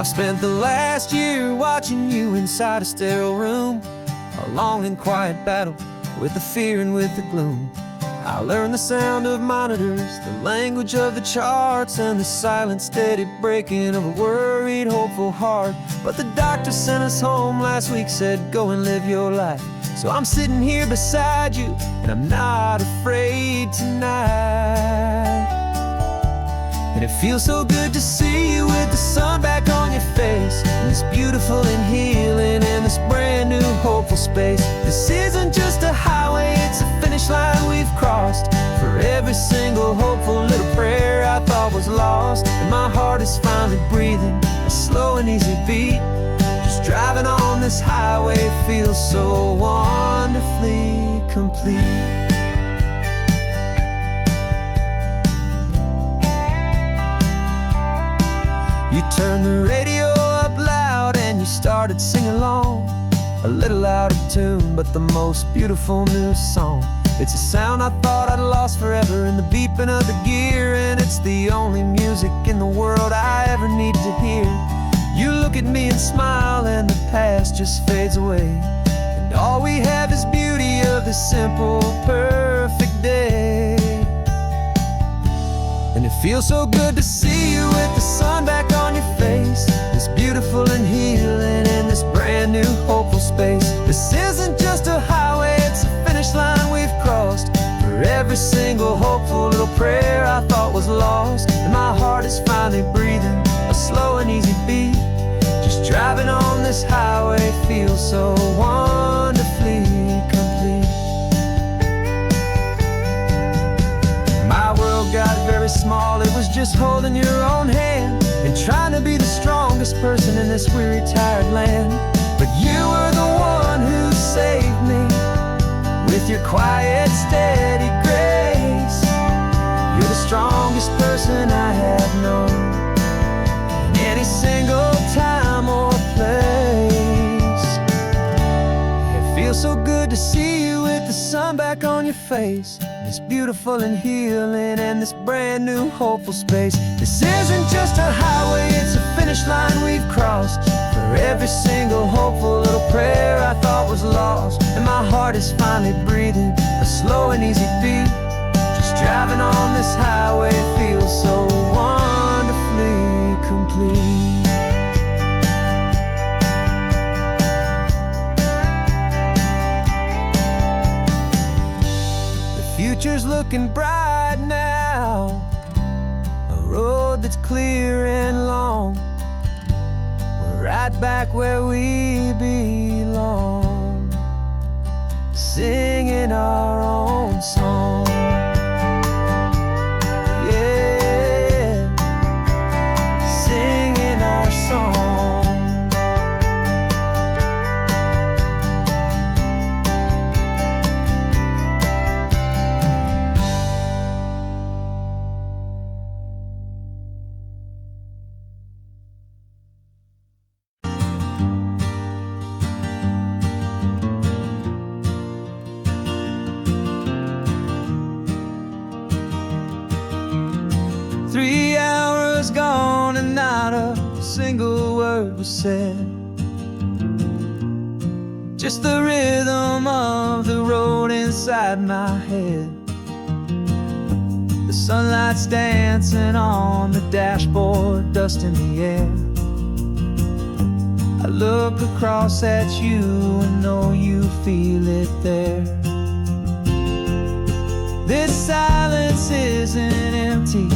I've spent the last year watching you inside a sterile room, a long and quiet battle with the fear and with the gloom. I learned the sound of monitors, the language of the charts, and the silent, steady breaking of a worried, hopeful heart. But the doctor sent us home last week, said, go and live your life. So I'm sitting here beside you, and I'm not afraid tonight. And it feels so good to see you with the sun back on your face, and this beautiful and healing in this brand new hopeful space. This isn't just a highway, it's a finish line we've crossed. For every single hopeful little prayer I thought was lost, and my heart is finally breathing a slow and easy beat. Just driving on this highway feels so wonderfully complete. You turned the radio up loud and you started singing along, a little out of tune, but the most beautiful new song. It's a sound I thought I'd lost forever in the beeping of the gear, and it's the only music in the world I ever need to hear. You look at me and smile, and the past just fades away, and all we have is beauty of this simple, perfect day. And it feels so good to see you with the sun back on your face, this beautiful and healing in this brand new hopeful space. This isn't just a highway, it's a finish line we've crossed. For every single hopeful little prayer I thought was lost, and my heart is finally breathing a slow and easy beat. Just driving on this highway feels so wonderfully complete. My world got very small, it was just holding your own hand and trying to be the strongest person in this weary, tired land. But you were the one who saved me with your quiet, steady grace. You're the strongest person I have known in any single time or place. It feels so good to see you with the sun back on your face, this beautiful and healing and this brand new hopeful space. This isn't just a highway, it's a finish line we've crossed. For every single hopeful little prayer I thought was lost, and my heart is finally breathing a slow and easy beat. Just driving on this highway feels so wonderfully complete. Future's looking bright now, a road that's clear and long. We're right back where we belong, singing our own song. Yeah, singing our song. Gone and not a single word was said, just the rhythm of the road inside my head. The sunlight's dancing on the dashboard, dust in the air. I look across at you and know you feel it there. This silence isn't empty,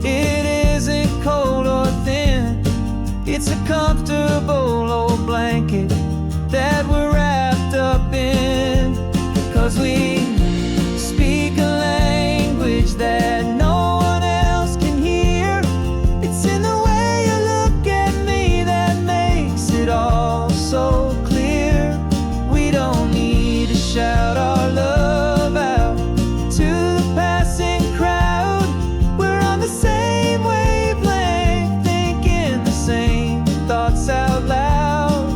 it isn't cold or thin. It's a comfortable old blanket that we're wrapped up in. 'Cause we speak a language that no one else can hear. It's in the way you look at me that makes it all so clear. We don't need to shout our love out to the passing crowd. We're on the same wavelength, thinking the same thoughts out loud.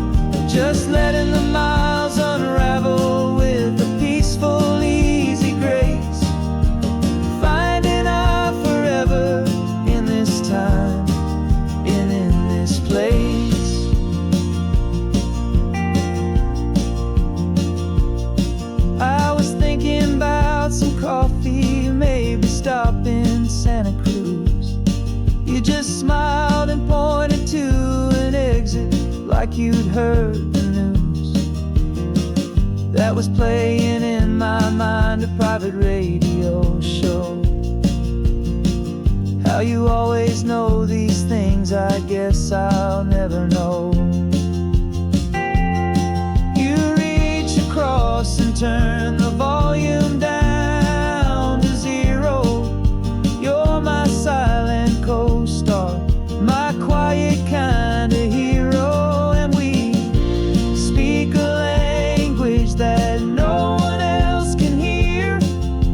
stop in Santa Cruz. You just smiled and pointed to an exit like you'd heard the news. That was playing in my mind, a private radio show. How you always know these things, I guess I'll never know. You reach across and turn the volume down to 0. You're my silent co-star, my quiet kind of hero. And we speak a language that no one else can hear.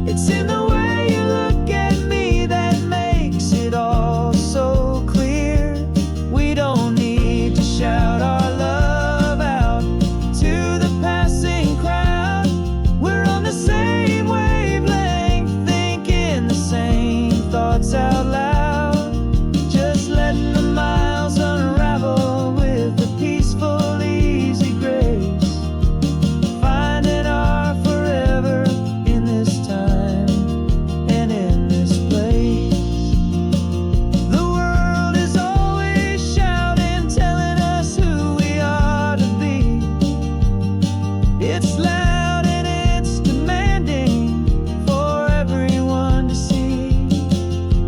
It's in the way you look at me that makes it all so clear. We don't need to shout our love out to the passing crowd. We're on the same wavelength, thinking the same thoughts out loud. Just letting the miles unravel with a peaceful, easy grace. Finding our forever in this time and in this place. The world is always shouting, telling us who we are to be. It's loud and it's demanding for everyone to see.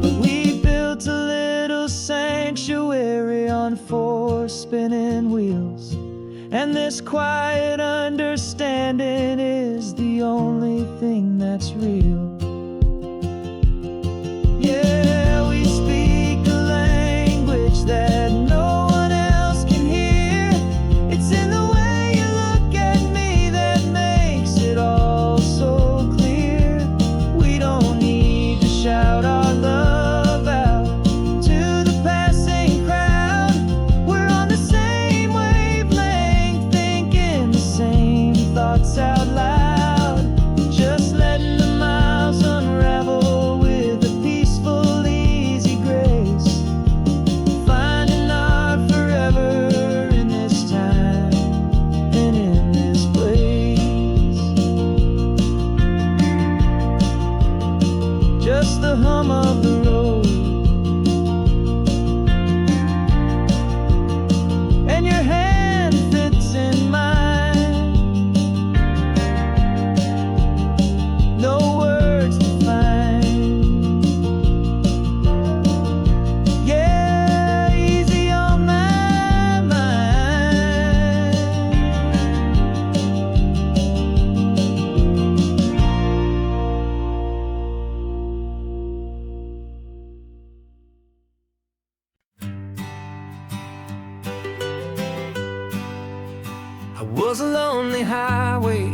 But we built a little sanctuary on 4 spinning wheels, and this quiet understanding is the only thing that's real. Yeah, we speak a language that no one else can hear. It's in the way you look at me that makes it all so clear. We don't need to shout our love out to the passing crowd. We're on the same wavelength, thinking the same thoughts out loud. Just letting the miles unravel with a peaceful, easy grace. Finding our forever in this time and in this place. Just the hum of the road and your hand fits in mine. No words to find. Yeah, easy on my mind. I was a lonely highway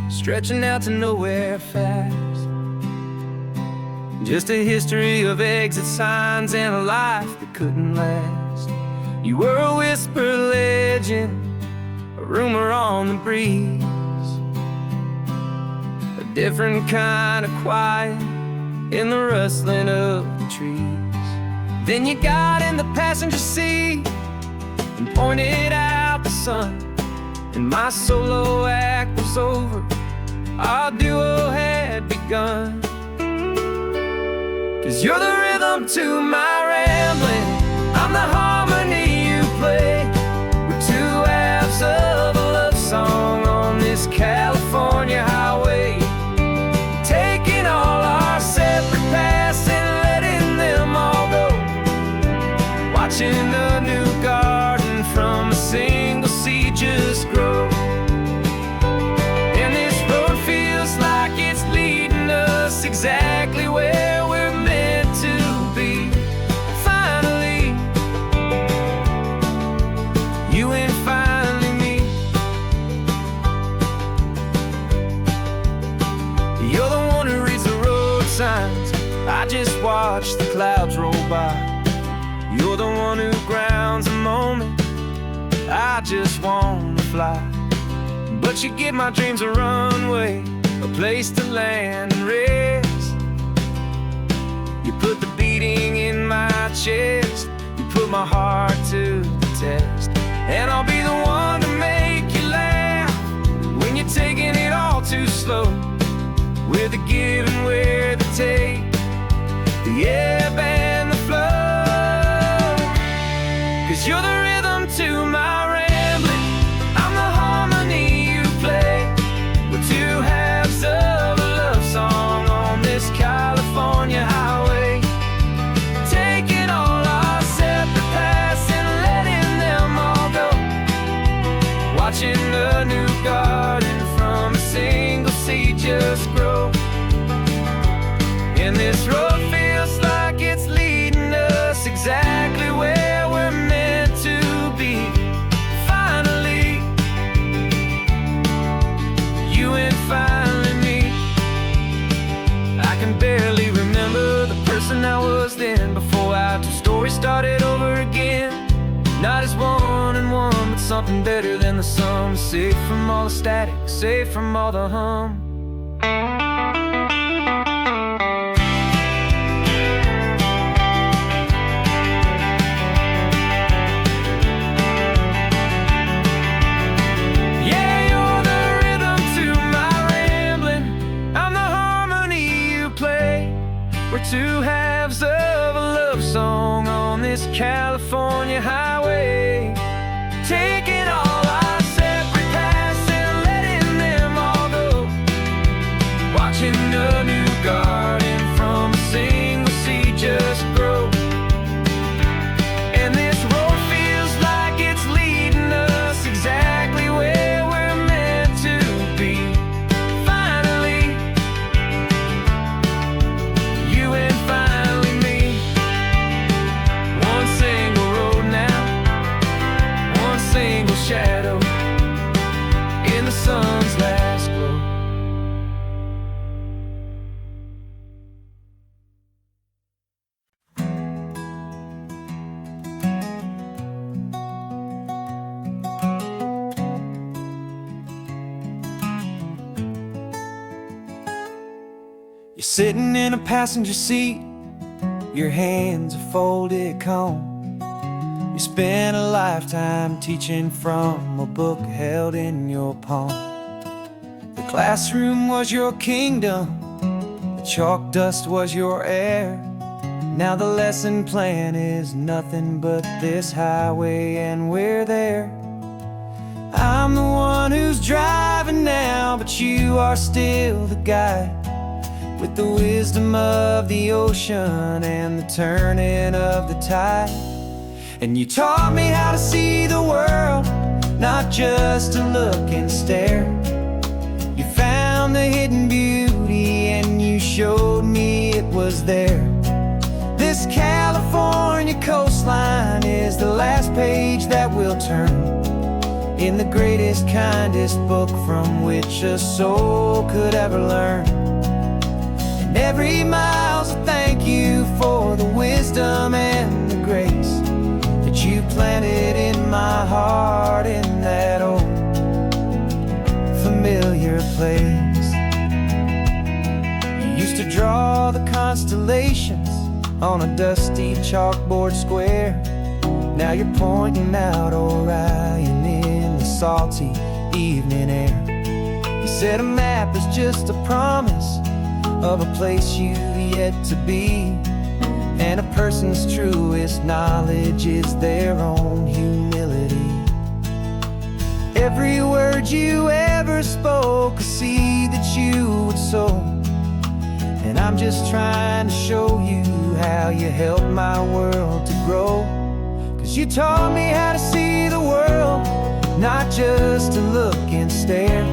stretching out to nowhere fast. Just a history of exit signs and a life that couldn't last. You were a whisper legend, a rumor on the breeze, a different kind of quiet in the rustling of the trees. Then you got in the passenger seat and pointed out the sun, and my solo act was over, our duo had begun. 'Cause you're the rhythm to my rambling, I'm the harmony you play. We're 2 halves of a love song on this California highway, taking all our separate paths and letting them all go. Watching a new garden from a single seed just grow. And this road feels like it's leading us exactly where we're meant to be. Finally, you and finally me. You're the one who reads the road signs, I just watch the clouds roll by. You're the one who grounds a moment, I just wanna fly. But you give my dreams a runway, a place to land and rest. You put the beating in my chest, you put my heart to the test. And I'll be the one to make you laugh when you're taking it all too slow. We're the give and we're the take, the ebb and the flow. 'Cause you're the rhythm to my rambling, I'm the harmony you play. We're two halves of a love song on this California highway, taking all our separate paths and letting them all go, watching a new garden from a single seed just grow. And this road feels like it's leading us exactly where we're meant to be. Finally, you and finally me. I can barely remember the person I was then, before our two stories started over again. Not as one and one, but something better than the sum. Safe from all the static, safe from all the hum. We're two halves of a love song on this California highway, taking all our separate paths and letting them all go, watching a new garden from a single seed just grow. And this road feels like it's leading us exactly where we're meant to be. Finally, you and finally me. One single road now, one single shadow in the sun's last glow. You're sitting in a passenger seat, your hands are folded comb. You spent a lifetime teaching from a book held in your palm. The classroom was your kingdom, the chalk dust was your air. Now the lesson plan is nothing but this highway, and we're there. I'm the one who's driving now, but you are still the guide, with the wisdom of the ocean and the turning of the tide. And you taught me how to see the world, not just to look and stare. You found the hidden beauty and you showed me it was there. This California coastline is the last page that we'll turn in the greatest, kindest book from which a soul could ever learn. And every mile's a thank you for the wisdom and the grace that you planted in my heart in that old familiar place. You used to draw the constellations on a dusty chalkboard square. Now you're pointing out Orion in the salty evening air. You said a map is just a promise of a place you've yet to be, and a person's truest knowledge is their own humility. Every word you ever spoke, a seed that you would sow, and I'm just trying to show you how you helped my world to grow. 'Cause you taught me how to see the world, not just to look and stare.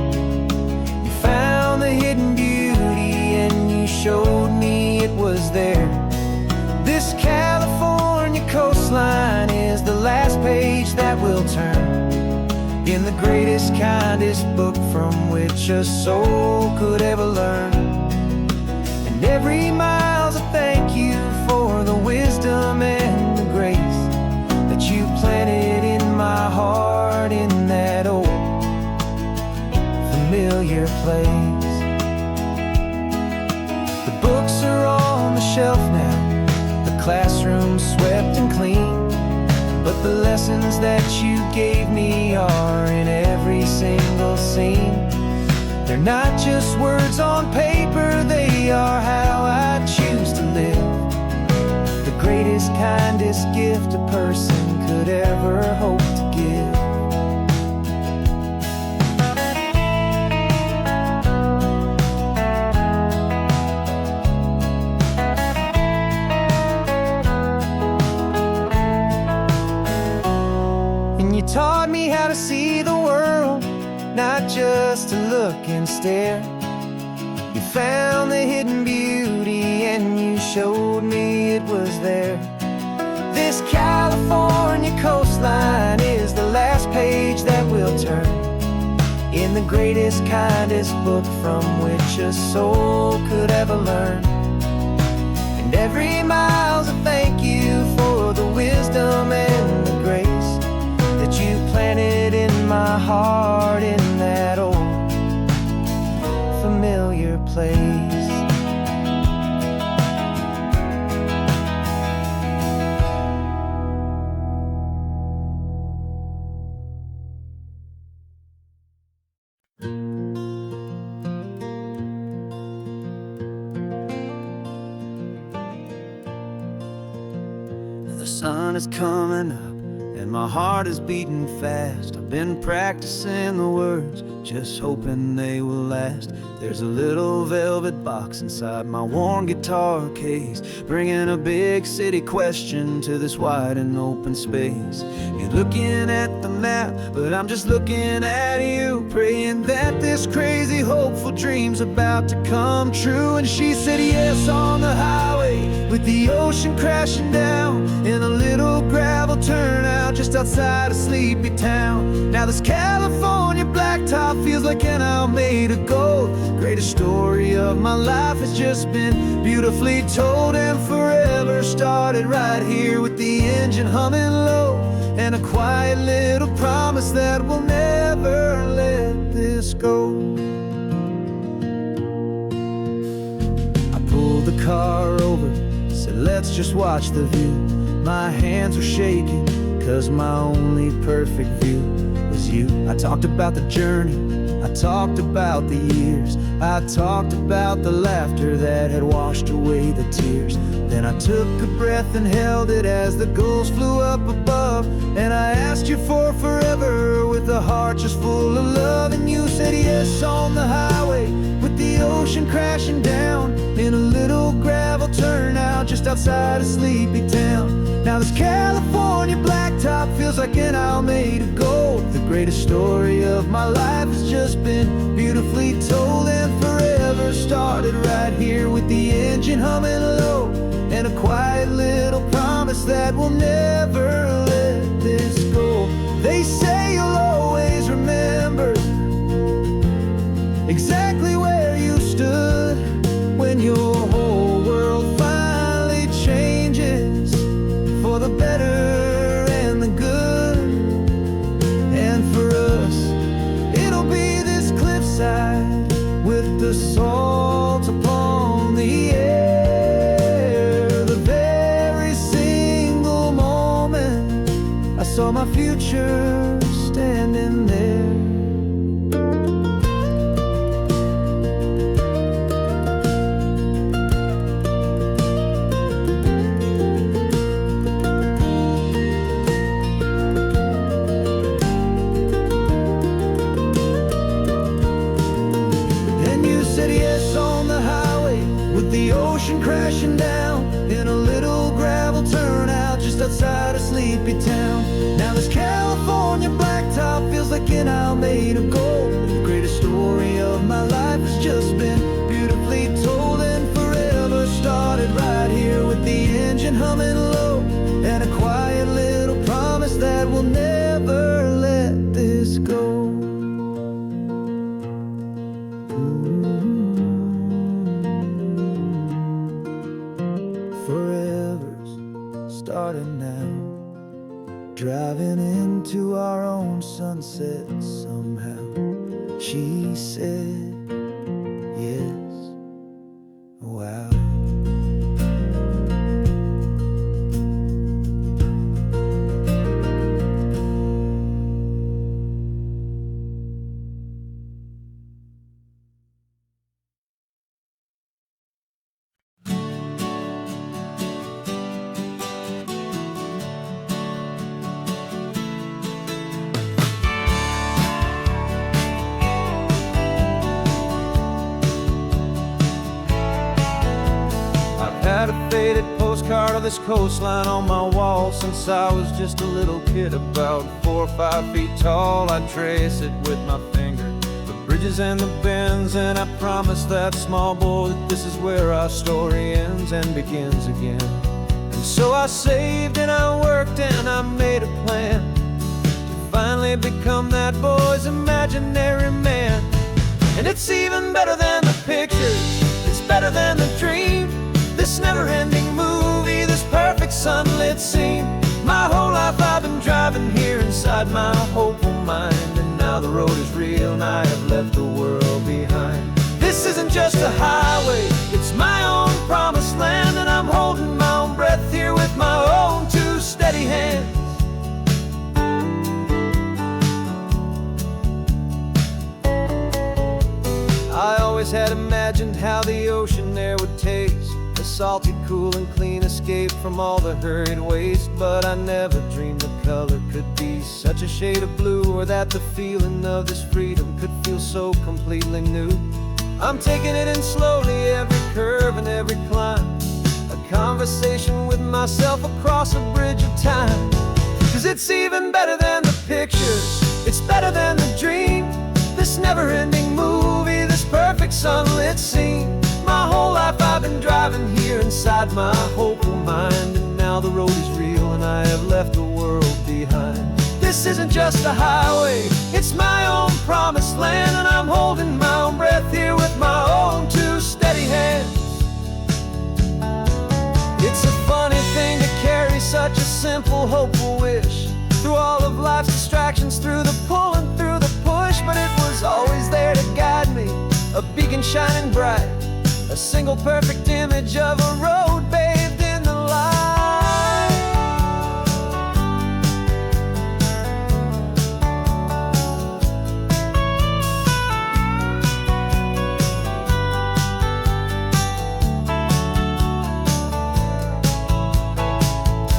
You found the hidden beauty and you showed me it was there. This California coastline is the last page that we'll turn in the greatest, kindest book from which a soul could ever learn. And every mile's a thank you for the wisdom and the grace that you planted in my heart in that old familiar place. The books are on the shelf now, the classroom swept and clean, but the lessons that you gave me are in every single scene. They're not just words on paper, they are how I choose to live. greatest, kindest gift a person could ever hope to give. And you taught me how to see the world, not just to look and stare. You found the hidden beauty and you showed me it was there. This California coastline is the last page that we'll turn in the greatest, kindest book from which a soul could ever learn. And every mile's a thank you for the wisdom and the grace that you planted in my heart in that old familiar place. The sun is coming up and my heart is beating fast. I've been practicing the words, just hoping they will last. There's a little velvet box inside my worn guitar case, bringing a big city question to this wide and open space. You're looking at the map, but I'm just looking at you, praying that this crazy hopeful dream's about to come true. And she said yes on the highway with the ocean crashing down in a little gravel turnout just outside a sleepy town. Now this California blacktop feels like an isle made of gold. Greatest story of my life has just been beautifully told, and forever started right here with the engine humming low, and a quiet little promise that we'll never let this go. I pulled the car over, said let's just watch the view. My hands were shaking, cause my only perfect view was you. I talked about the journey, I talked about the years, I talked about the laughter that had washed away the tears. Then I took a breath and held it as the gulls flew up above, and I asked you for forever with a heart just full of love. And you said yes on the highway with the ocean crashing down in a little gravel turnout just outside a sleepy town. Now this California blacktop feels like an isle made of gold. The greatest story of my life has just been beautifully told, and forever started right here with the engine humming low, and a quiet little promise that we'll never let this go. They say you'll always remember exactly where you stood when your whole world finally changes for the better and the good. And for us, it'll be this cliffside with the salt upon the air. The very single moment I saw my future standing there. The ocean crashing down in a little gravel turnout just outside a sleepy town. Now this California blacktop feels like an isle made of gold. The greatest story of my life has just been beautifully told, and forever started right here with the engine humming low, and a quiet little promise that we'll never let this go. Starting now, driving into our own sunset somehow. She said yes, wow. postcard of this coastline on my wall since I was just a little kid, about 4 or 5 feet tall. I trace it with my finger, the bridges and the bends, and I promise that small boy that this is where our story ends and begins again. And so I saved and I worked and I made a plan to finally become that boy's imaginary man. And it's even better than the pictures, it's better than the dream, this never-ending movie, this perfect sunlit scene. My whole life I've been driving here inside my hopeful mind, and now the road is real and I have left the world behind. This isn't just a highway, it's my own promised land, and I'm holding my own breath here with my own 2 steady hands. I always had imagined how the ocean air would taste, a salty, cool and clean escape from all the hurried waste. But I never dreamed the color could be such a shade of blue, or that the feeling of this freedom could feel so completely new. I'm taking it in slowly, every curve and every climb, a conversation with myself across a bridge of time. 'Cause it's even better than the pictures, it's better than the dream, this never-ending movie, this perfect sunlit scene. My whole life I've been driving here inside my hopeful mind, and now the road is real and I have left the world behind. This isn't just a highway, it's my own promised land, and I'm holding my own breath here with my own 2 steady hands. It's a funny thing to carry such a simple, hopeful wish through all of life's distractions, through the pull and through the push. But it was always there to guide me, a beacon shining bright, a single perfect image of a road bathed in the light.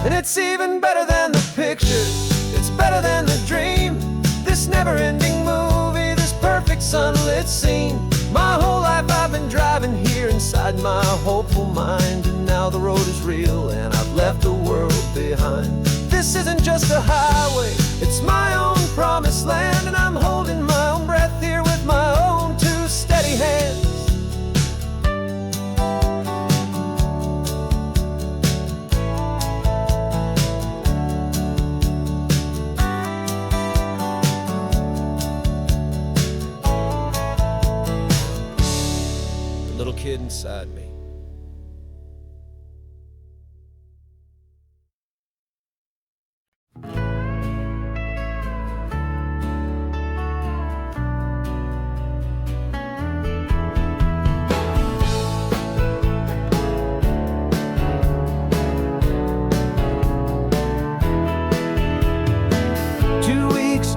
And it's even better than the pictures, it's better than the dream, this never-ending movie, this perfect sunlit scene. My whole life I've been driving here inside my hopeful mind, and now the road is real and I've left the world behind. This isn't just a highway, it's my own promised land, and I'm holding my own breath here with my own 2 steady hands. Little kid inside me.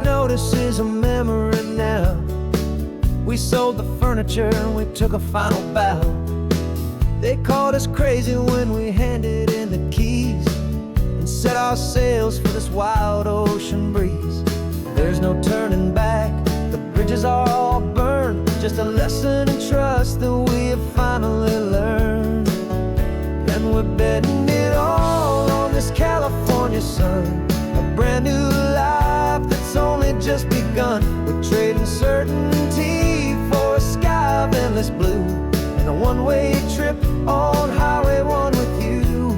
Notice is a memory now. We sold the furniture and we took a final bow. They called us crazy when we handed in the keys and set our sails for this wild ocean breeze. There's no turning back, the bridges are all burned, just a lesson in trust that we have finally learned. And we're betting it all on this California sun, a brand new life that's only just begun. We're trading certainty for a sky of endless blue, and a one-way trip on Highway 1 with you.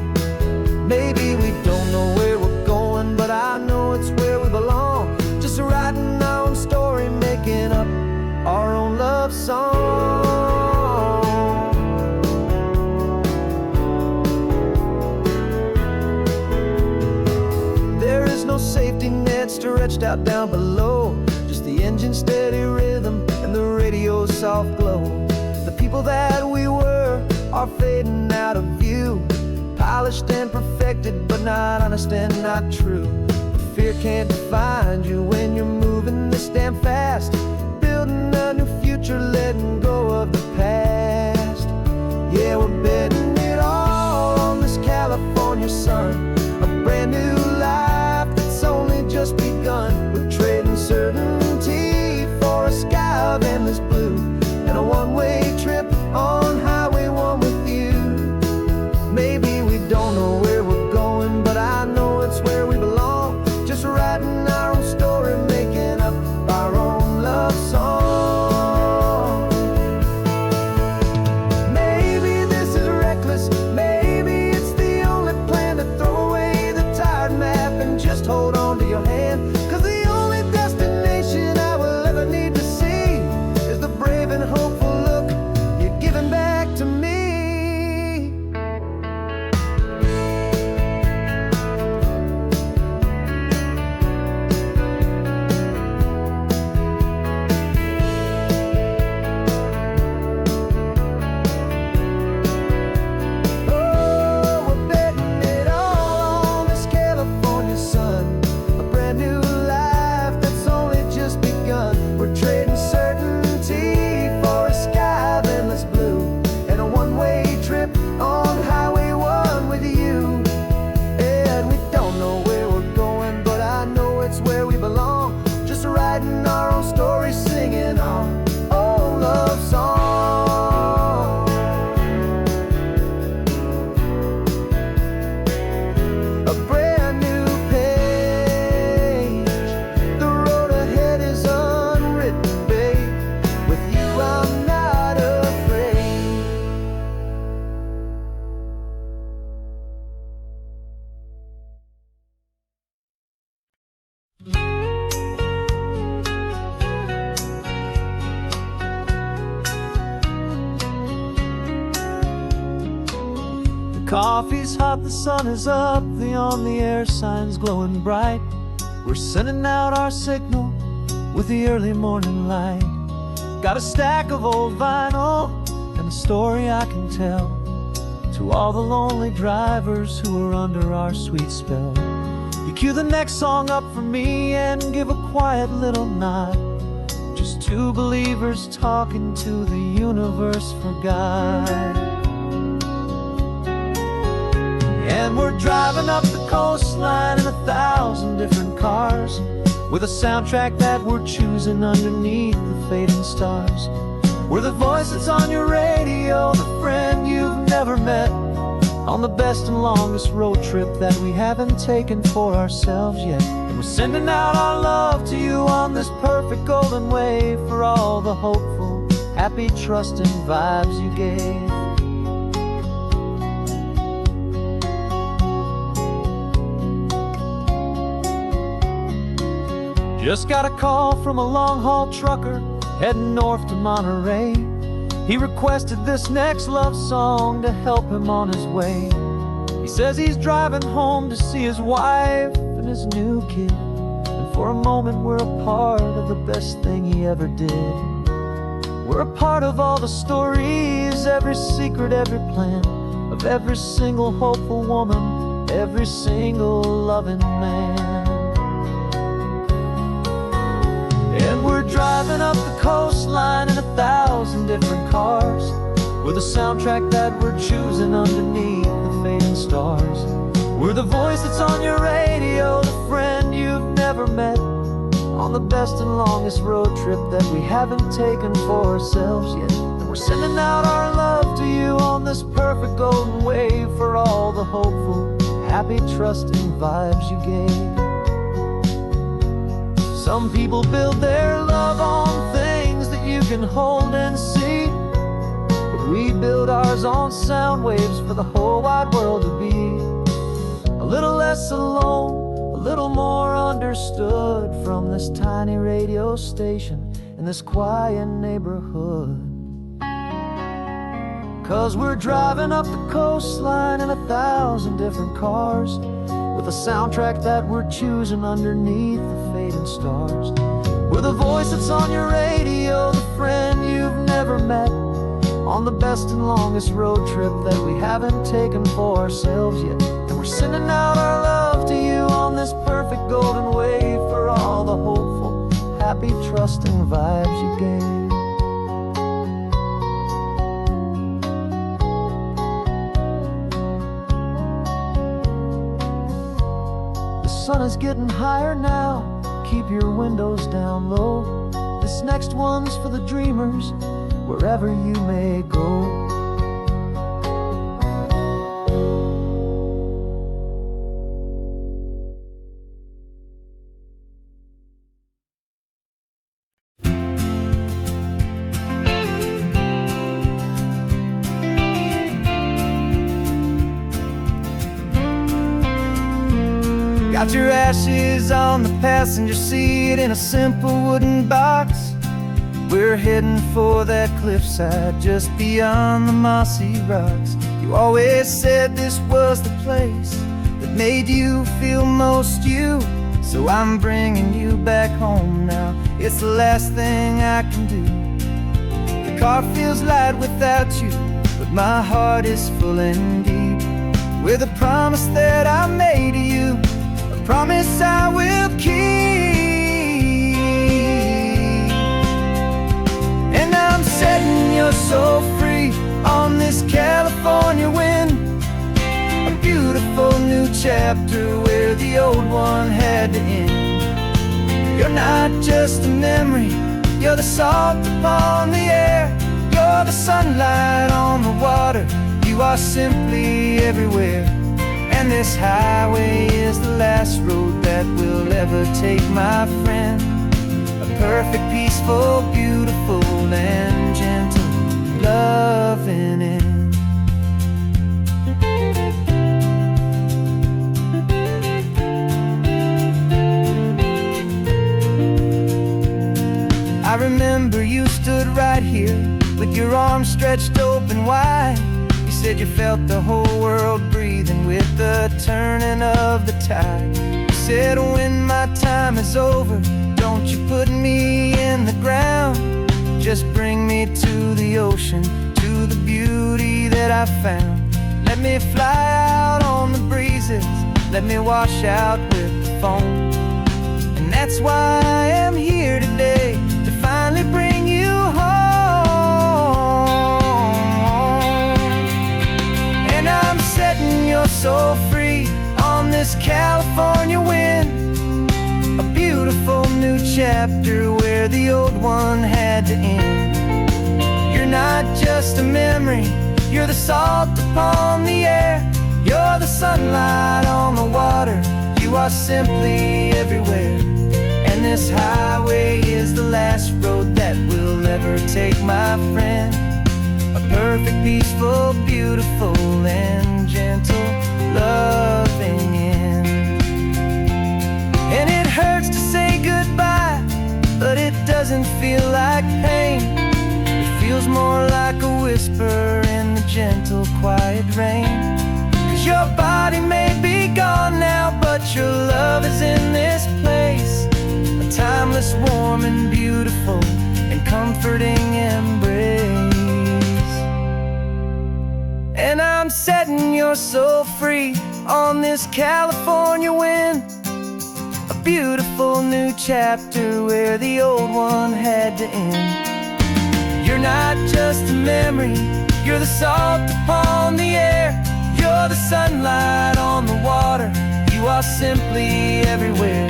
Maybe we don't know where we're going, but I know it's where we belong. Just writing our own story, making up our own love song. There is no safety net stretched out down below, just the engine's steady rhythm and the radio's soft glow. The people that we were are fading out of view, polished and perfected, but not honest and not true. Fear can't find you when you're moving this damn fast, building a new future, letting go of the past. Yeah, we're betting it all on this California sun, a brand new life that's only just begun. We're trading certainty for a sky of endless blue, and a one-way trip on Highway 1 with you. Maybe we don't know writing our own stories, singing our own love song. A brand new page, the road ahead is unwritten, babe. With you I'm not afraid. Coffee's hot, the sun is up, the on-the-air sign's glowing bright. We're sending out our signal with the early morning light. Got a stack of old vinyl and a story I can tell to all the lonely drivers who are under our sweet spell. You cue the next song up for me and give a quiet little nod. Just two believers talking to the universe for God. And we're driving up the coastline in 1,000 different cars, with a soundtrack that we're choosing underneath the fading stars. We're the voice that's on your radio, the friend you've never met, on the best and longest road trip that we haven't taken for ourselves yet. And we're sending out our love to you on this perfect golden wave, for all the hopeful, happy, trusting vibes you gave. Just got a call from a long-haul trucker heading north to Monterey. He requested this next love song to help him on his way. He says he's driving home to see his wife and his new kid, and for a moment we're a part of the best thing he ever did. We're a part of all the stories, every secret, every plan, of every single hopeful woman, every single loving man. And we're driving up the coastline in 1,000 different cars, with a soundtrack that we're choosing underneath the fading stars. We're the voice that's on your radio, the friend you've never met, on the best and longest road trip that we haven't taken for ourselves yet. And we're sending out our love to you on this perfect golden wave, for all the hopeful, happy, trusting vibes you gave. Some people build their love on things that you can hold and see, but we build ours on sound waves for the whole wide world to be a little less alone, a little more understood, from this tiny radio station in this quiet neighborhood. 'Cause we're driving up the coastline in 1,000 different cars, with a soundtrack that we're choosing underneath the fading stars. We're the voice that's on your radio, the friend you've never met, on the best and longest road trip that we haven't taken for ourselves yet. And we're sending out our love to you on this perfect golden wave, for all the hopeful, happy, trusting vibes you gave. The sun is getting higher now, keep your windows down low. This next one's for the dreamers, wherever you may go. Got your ashes on the passenger seat in a simple wooden box. We're heading for that cliffside just beyond the mossy rocks. You always said this was the place that made you feel most you, so I'm bringing you back home now. It's the last thing I can do. The car feels light without you, but my heart is full and deep with a promise that I made to you, a promise I will keep. And I'm setting your soul free on this California wind, a beautiful new chapter where the old one had to end. You're not just a memory, you're the salt upon the air. You're the sunlight on the water, you are simply everywhere. And this highway is the last road that we'll ever take, my friend. A perfect, peaceful, beautiful, and gentle, loving end. I remember you stood right here with your arms stretched open wide. You said you felt the whole world breathing with the turning of the tide. You said, when my time is over, don't you put me in the ground. Just bring me to the ocean, to the beauty that I found. Let me fly out on the breezes, let me wash out with the foam. And that's why I am here today, to finally bring you home. And I'm setting your soul free on this California wind. A beautiful new chapter where the old one had to end. You're not just a memory, you're the salt upon the air. You're the sunlight on the water, you are simply everywhere. And this highway is the last road that we'll ever take, my friend. A perfect, peaceful, beautiful, and gentle, loving end. And it hurts to say goodbye, but it doesn't feel like pain. It feels more like a whisper in the gentle, quiet rain. 'Cause your body may be gone now, but your love is in this place. A timeless, warm, and beautiful, and comforting embrace. And I'm setting your soul free on this California wind. A beautiful new chapter where the old one had to end. You're not just a memory, you're the salt upon the air. You're the sunlight on the water, you are simply everywhere.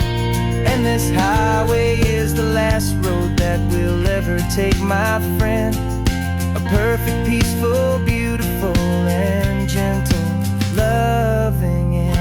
And this highway is the last road that we'll ever take, my friend. A perfect, peaceful, beautiful, and gentle, loving end.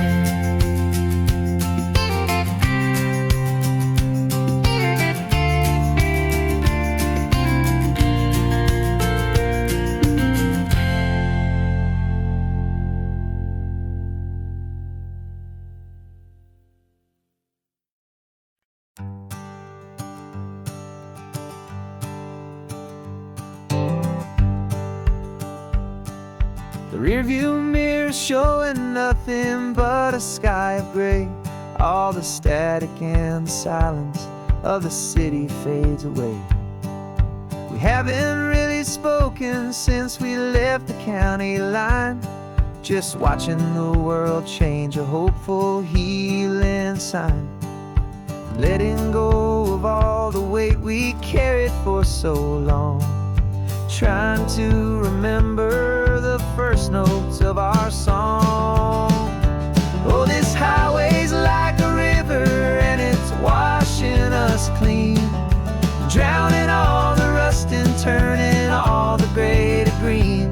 The rearview mirror showing nothing but a sky of gray. All the static and the silence of the city fades away. We haven't really spoken since we left the county line. Just watching the world change, a hopeful healing sign. Letting go of all the weight we carried for so long. Trying to remember the first notes of our song. Oh, this highway's like a river and it's washing us clean, drowning all the rust and turning all the gray to green.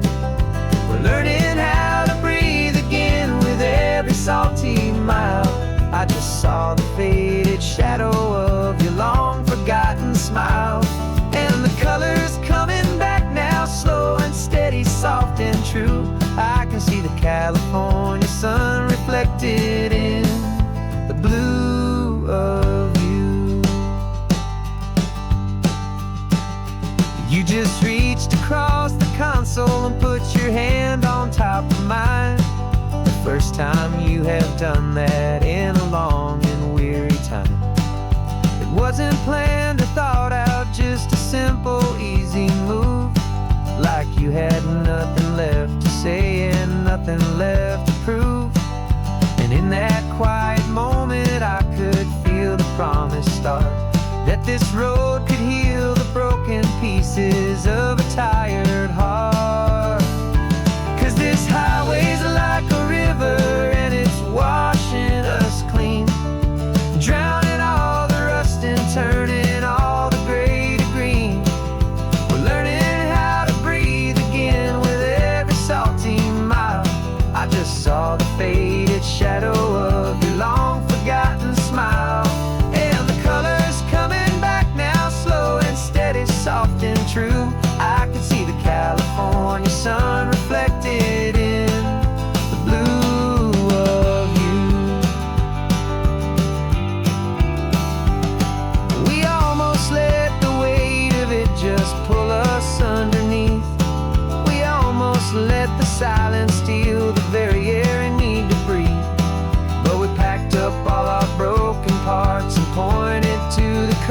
We're learning how to breathe again with every salty mile. I just saw the faded shadow of your long forgotten smile. And the colors coming back now, slow and steady, soft and true. I can see the California sun reflected in the blue of you. You just reached across the console and put your hand on top of mine. The first time you have done that in a long and weary time. It wasn't planned or thought out, just a simple, easy move. Like you had nothing left to say and nothing left to prove. And in that quiet moment I could feel the promise start, that this road could heal the broken pieces of a tired heart. 'Cause this highway's like a river and it's washing us clean, drowning all the rust and turning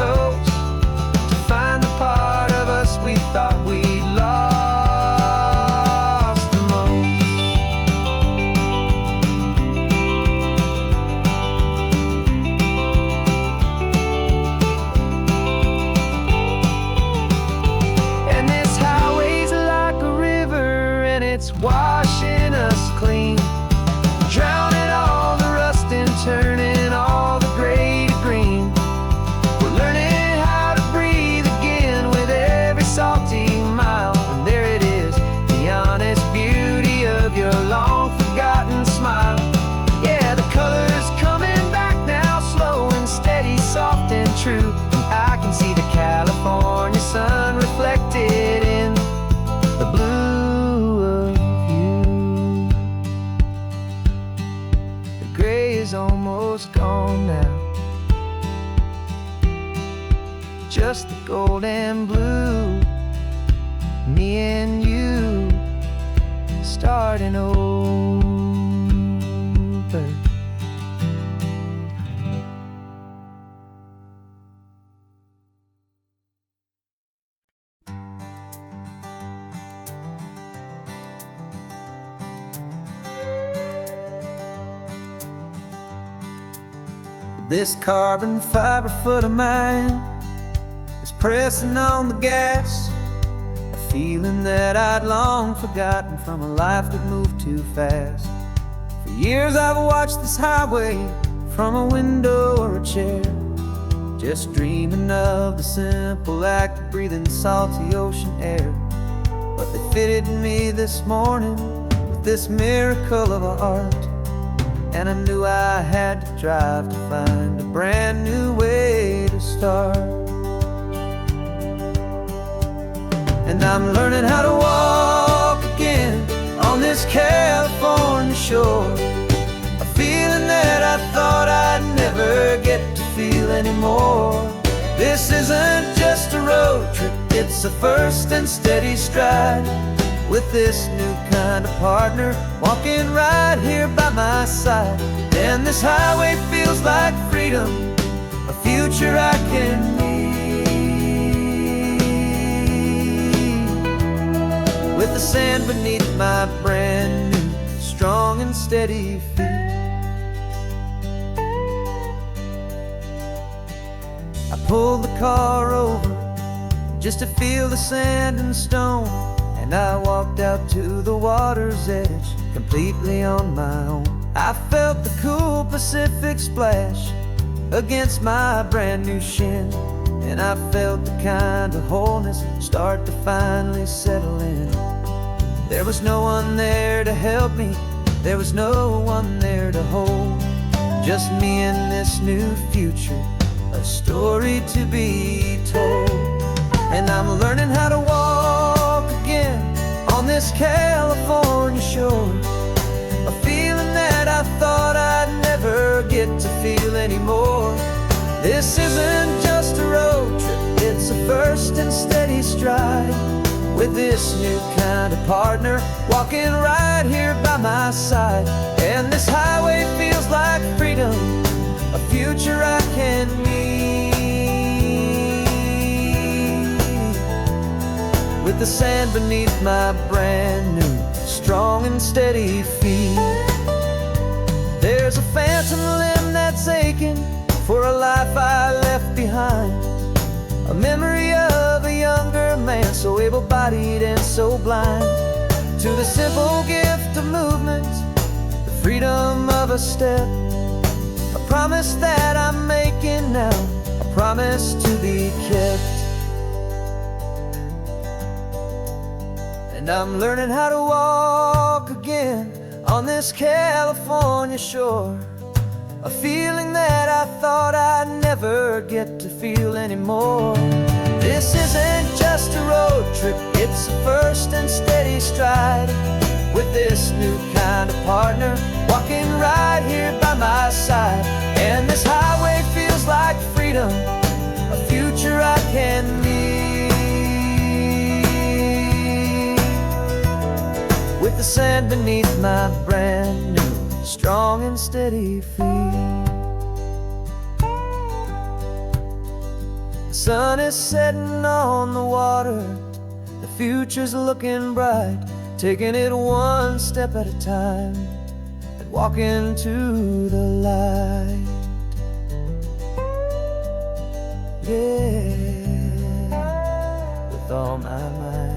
coast to find the part of us we thought we lost the most. And this highway's like a river, and it's washing us clean, drowning all the rust and turning all the gray to green. We're learning how to breathe again with every salty mile. And there it is, the honest beauty of your long forgotten smile. Yeah, the color's coming back now, slow and steady, soft and true. And I can see the California sun reflected in the blue of you. The gray is almost gone now, just the gold and blue. Me and you starting over. This carbon fiber foot of mine is pressing on the gas, a feeling that I'd long forgotten from a life that moved too fast. For years I've watched this highway from a window or a chair, just dreaming of the simple act of breathing salty ocean air. But they fitted me this morning with this miracle of art, and I knew I had to drive to find a brand new way to start. And I'm learning how to walk again on this California shore, a feeling that I thought I'd never get to feel anymore. This isn't just a road trip, it's a first and steady stride, with this new kind of partner walking right here by my side. And this highway feels like freedom, a future I can need, with the sand beneath my brand new strong and steady feet. I pulled the car over just to feel the sand and stone, and I walked out to the water's edge completely on my own. I felt the cool Pacific splash against my brand new shin, and I felt the kind of wholeness start to finally settle in. There was no one there to help me, there was no one there to hold, just me and this new future, a story to be told. And I'm learning how to walk again on this California shore, a feeling that I thought I'd never get to feel anymore. This isn't just a road trip, it's a first and steady stride, with this new kind of partner walking right here by my side. And this highway feels like freedom, a future I can need, with the sand beneath my brand new strong and steady feet. There's a phantom limb that's aching for a life I left behind, a memory of a younger man so able-bodied and so blind, to the simple gift of movement, the freedom of a step, a promise that I'm making now, a promise to be kept. And I'm learning how to walk again on this California shore, a feeling that I thought I'd never get to feel anymore. This isn't just a road trip, it's a first and steady stride, with this new kind of partner walking right here by my side. And this highway feels like freedom, a future I can need, with the sand beneath my brand new strong and steady feet. The sun is setting on the water, the future's looking bright, taking it one step at a time and walking to the light. Yeah, with all my might.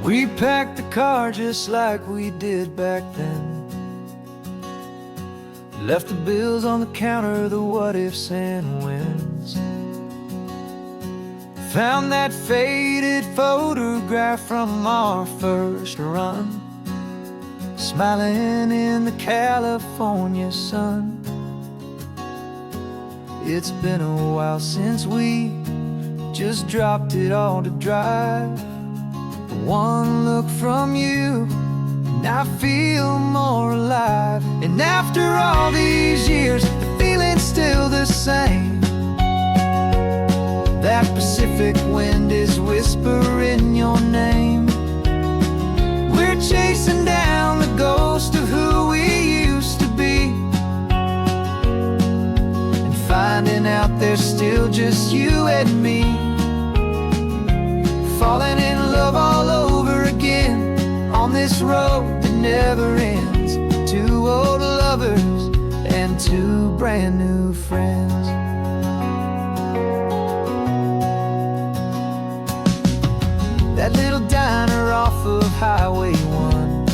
We packed the car just like we did back then. Left the bills on the counter, the what ifs and whens. Found that faded photograph from our first run, smiling in the California sun. It's been a while since we just dropped it all to drive. One look from you and I feel more alive. And after all these years, the feeling's still the same. That Pacific wind is whispering your name. We're chasing down the ghost of who we used to be, and finding out there's still just you and me. Falling in love all over again on this road that never ends. Two old lovers and two brand new friends. That little diner off of Highway 1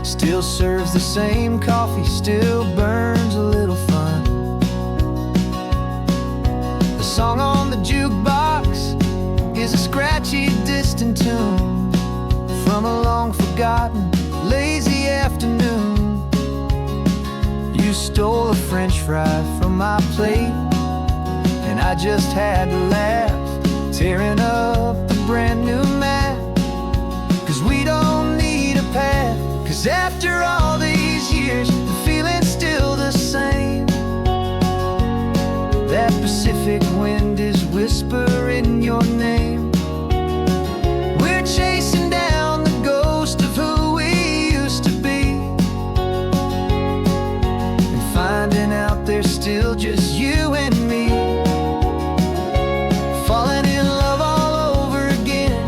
still serves the same coffee, still burns a little fun. The song on the jukebox is a scratchy, distant tune from a long-forgotten, lazy afternoon. You stole a French fry from my plate, and I just had to laugh, tearing up the brand new map. 'Cause we don't need a path, 'cause after all these years, the feeling's still the same. That Pacific wind is whispering your name. We're chasing down the ghost of who we used to be, and finding out there's still just you and me. Falling in love all over again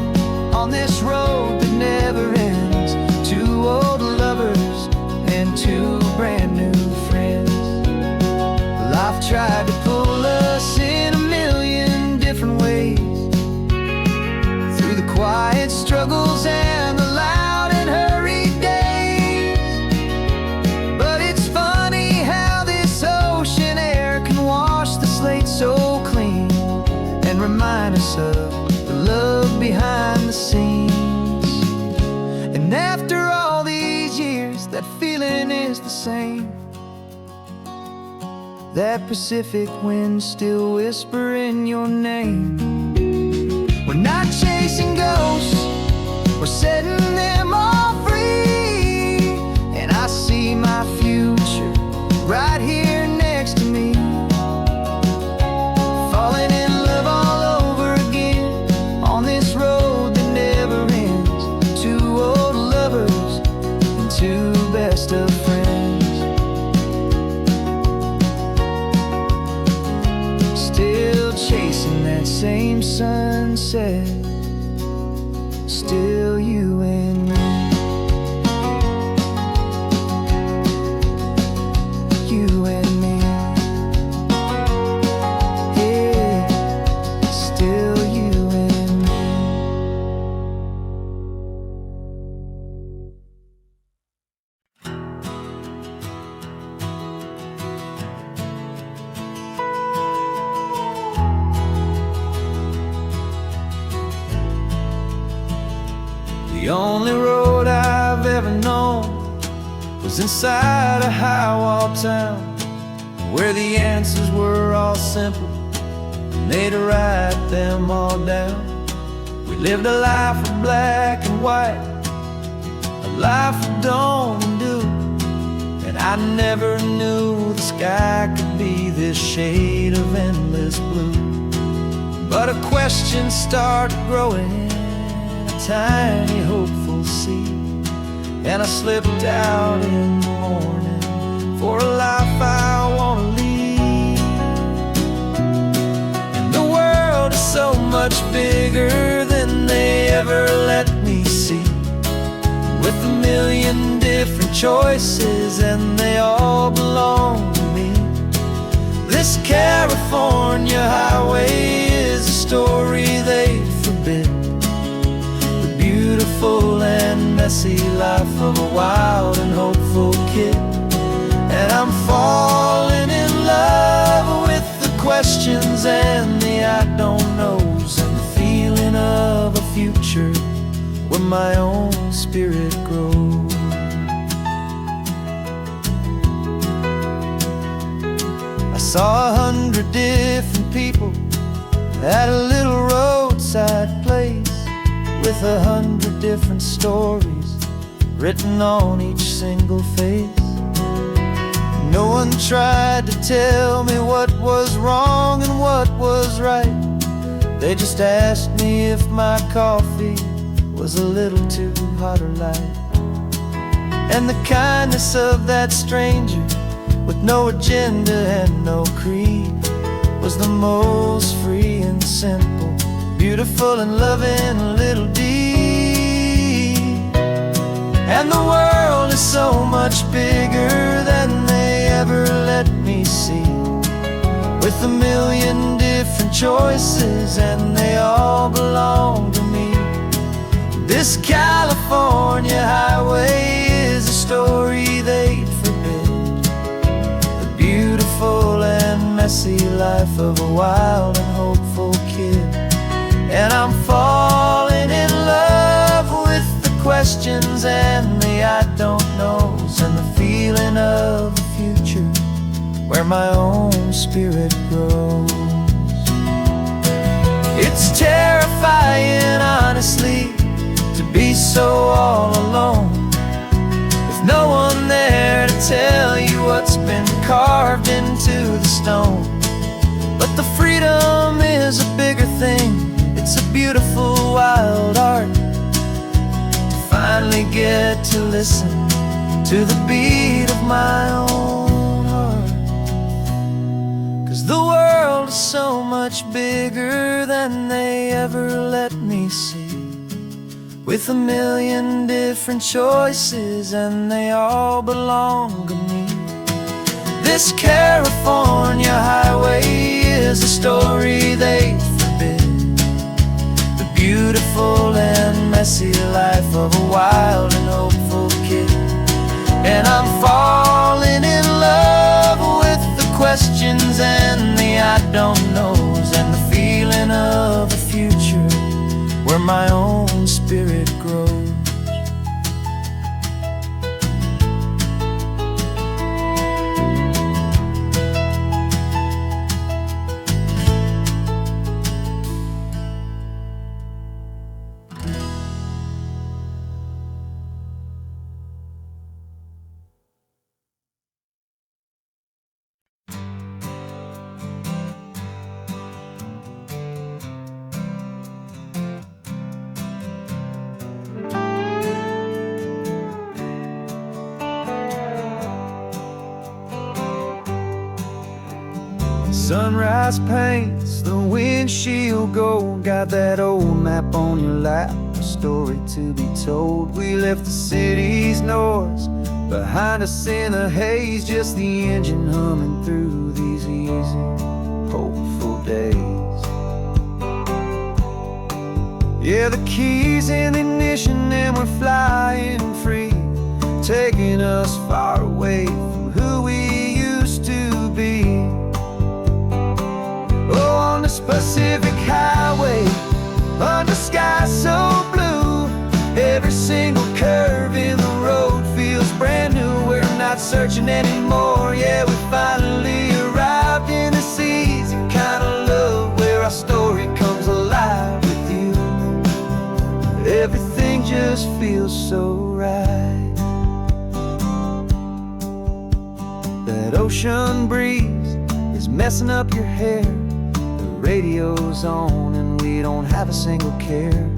on this road that never ends. Two old lovers and two brand new friends. Life tried to pull us in a million different ways, through the quiet struggles and the loud and hurried days. But it's funny how this ocean air can wash the slate so clean and remind us of the love behind the scenes. And after all these years, that feeling is the same. That Pacific wind still whispering your name. We're not chasing ghosts, we're setting them all free. And I see my future right here next to me. Falling in love all over again on this road that never ends. Two old lovers and two best of friends. Still chasing that same sunset, still you and me. You and me. Yeah, still you and me. The only road I've ever known was inside a high-wall town, where the answers were all simple and they'd write them all down. We lived a life of black and white, a life of don't and do, and I never knew the sky could be this shade of endless blue. But a question started growing, a tiny hopeful seed, and I slipped out in the morning for a life I want to lead. And the world is so much bigger than they ever let me see, with a million different choices and they all belong to me. This California highway is a story they forbid, the beautiful and messy life of a wild and hopeful kid. And I'm falling in love with the questions and the I don't knows, and the feeling of a future where my own spirit grows. I saw 100 different people at a little roadside place, with 100 different stories written on each single face. No one tried to tell me what was wrong and what was right. They just asked me if my coffee was a little too hot or light. And the kindness of that stranger, with no agenda and no creed, was the most free and simple, beautiful and loving little deed. And the world is so much bigger than they ever let me see, with a million different choices and they all belong to me. This California highway is a story they'd forbid, the beautiful and messy life of a wild and hopeful kid. And I'm falling in love with the questions and the I don't knows, and the feeling of a future where my own spirit grows. It's terrifying, honestly, to be so all alone, with no one there to tell you what's been carved into the stone. But the freedom is a bigger thing, it's a beautiful wild art, to finally get to listen to the beat of my own heart. 'Cause the world is so much bigger than they ever let me see, with a million different choices and they all belong to me. This California highway is a story they forbid, the beautiful and messy life of a wild and hopeful kid. And I'm falling in love with the questions and the I don't knows, and the feeling of a future where my own spirit grows. Sunrise paints the windshield gold, got that old map on your lap, a story to be told. We left the city's noise behind us in the haze, just the engine humming through these easy, hopeful days. Yeah, the keys in the ignition and we're flying free, taking us far away from who we used to be. Oh, on this Pacific highway, under sky so blue, every single curve in the road feels brand new. We're not searching anymore, yeah, we finally arrived in this easy kind of love, where our story comes alive with you. Everything just feels so right. That ocean breeze is messing up your hair. The radio's on and we don't have a single care.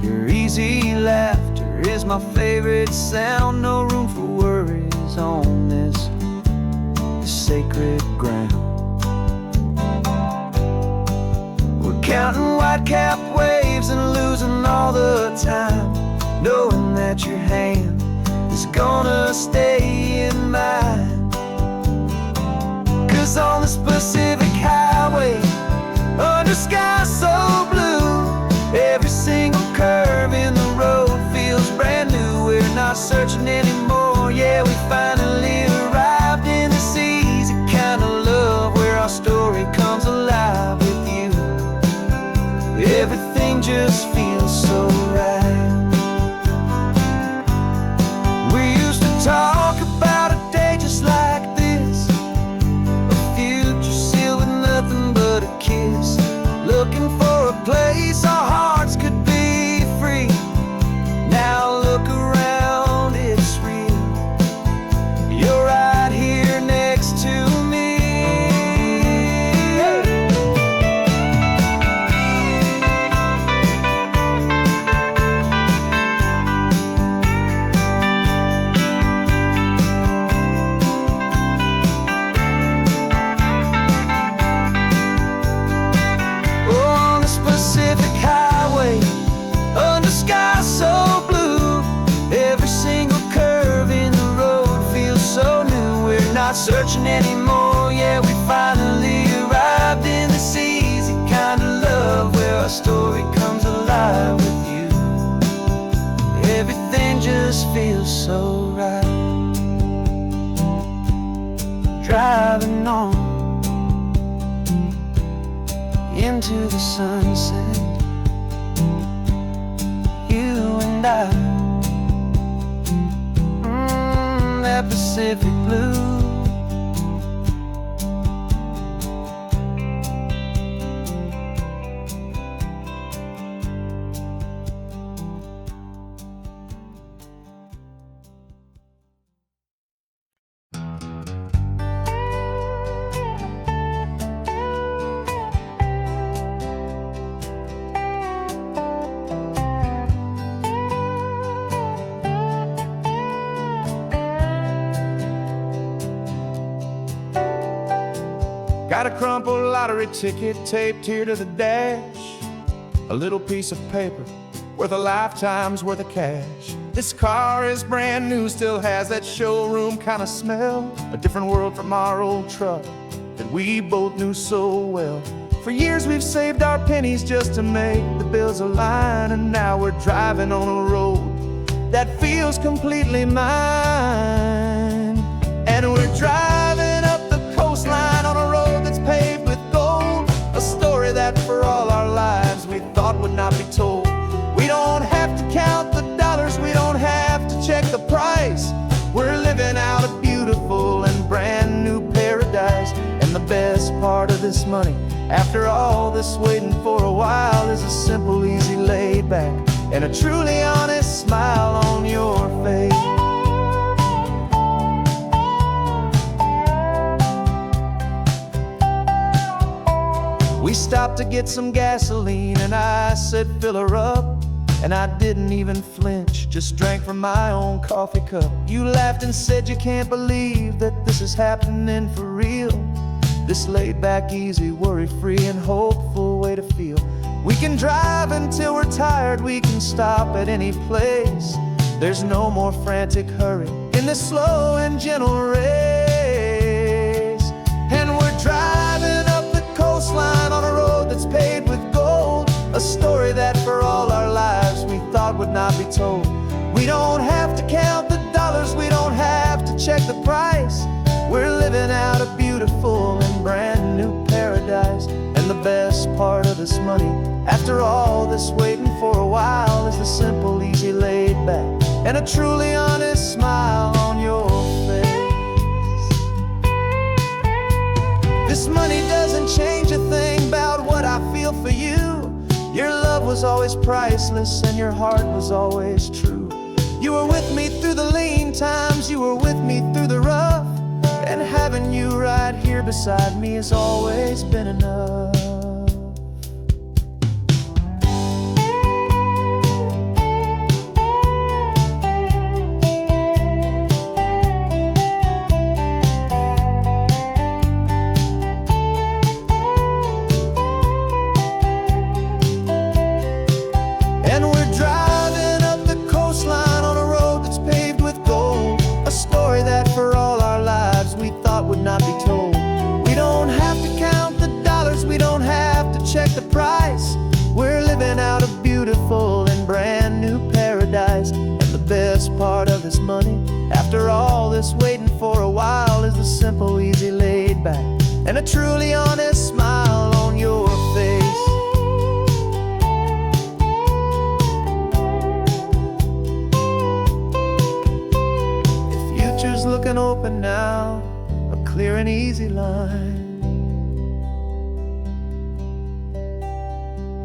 Your easy laughter is my favorite sound. No room for worries on this sacred ground. We're counting white-capped waves and losing all the time, knowing that your hand is gonna stay in mine. 'Cause on this Pacific highway, under skies so blue, every single curve in the road feels brand new. We're not searching anymore, yeah, we finally arrived in this easy kind of love, where our story comes alive with you. Everything just feels so right. We used to talk about a day just like this, a future sealed with nothing but a kiss, looking for a place our hearts could be free. Now look around, it's real. You're right here next to me. On this Pacific highway, under skies so blue, every single curve in the road feels so new. We're not searching anymore, yeah, we finally arrived in this easy kind of love, where our story comes alive with you. Everything just feels so right. Driving on into the sunset, you and I, that Pacific blue. Got a crumpled lottery ticket taped here to the dash, a little piece of paper worth a lifetime's worth of cash. This car is brand new, still has that showroom kind of smell, a different world from our old truck that we both knew so well. For years we've saved our pennies just to make the bills align, and now we're driving on a road that feels completely mine. And we're driving up the coastline on a road that's paved with gold, a story that for all our lives we thought would not be told. We don't have to count the dollars, we don't have to check the price. We're living out a beautiful and brand new paradise. And the best part of this money, after all this waiting for a while, is a simple, easy, laid back, and a truly honest smile on your face. We stopped to get some gasoline and I said fill her up, and I didn't even flinch, just drank from my own coffee cup. You laughed and said you can't believe that this is happening for real. This laid back, easy, worry-free and hopeful way to feel. We can drive until we're tired, we can stop at any place. There's no more frantic hurry in this slow and gentle race. And we're driving up the coastline on a road that's paved with gold, a story that for all our lives we thought would not be told. We don't have to count the dollars, we don't have to check the price. We're living out a beautiful and brand new paradise. And the best part of this money, after all this waiting for a while, is the simple, easy, laid back, and a truly honest smile on your face. This money doesn't change a thing about what I feel for you. Your love was always priceless and your heart was always true. You were with me through the lean times, you were with me through the rough. And having you right here beside me has always been enough. And we're driving up the coastline on a road that's paved with gold, a story that for all our lives we thought would not be told. We don't have to count the dollars, we don't have to check the price. We're living out a beautiful and brand new paradise. And the best part of this money, after all this waiting for a while, is the simple, easy, laid back, and a truly honest smile on your face. Future's looking open now, a clear and easy line.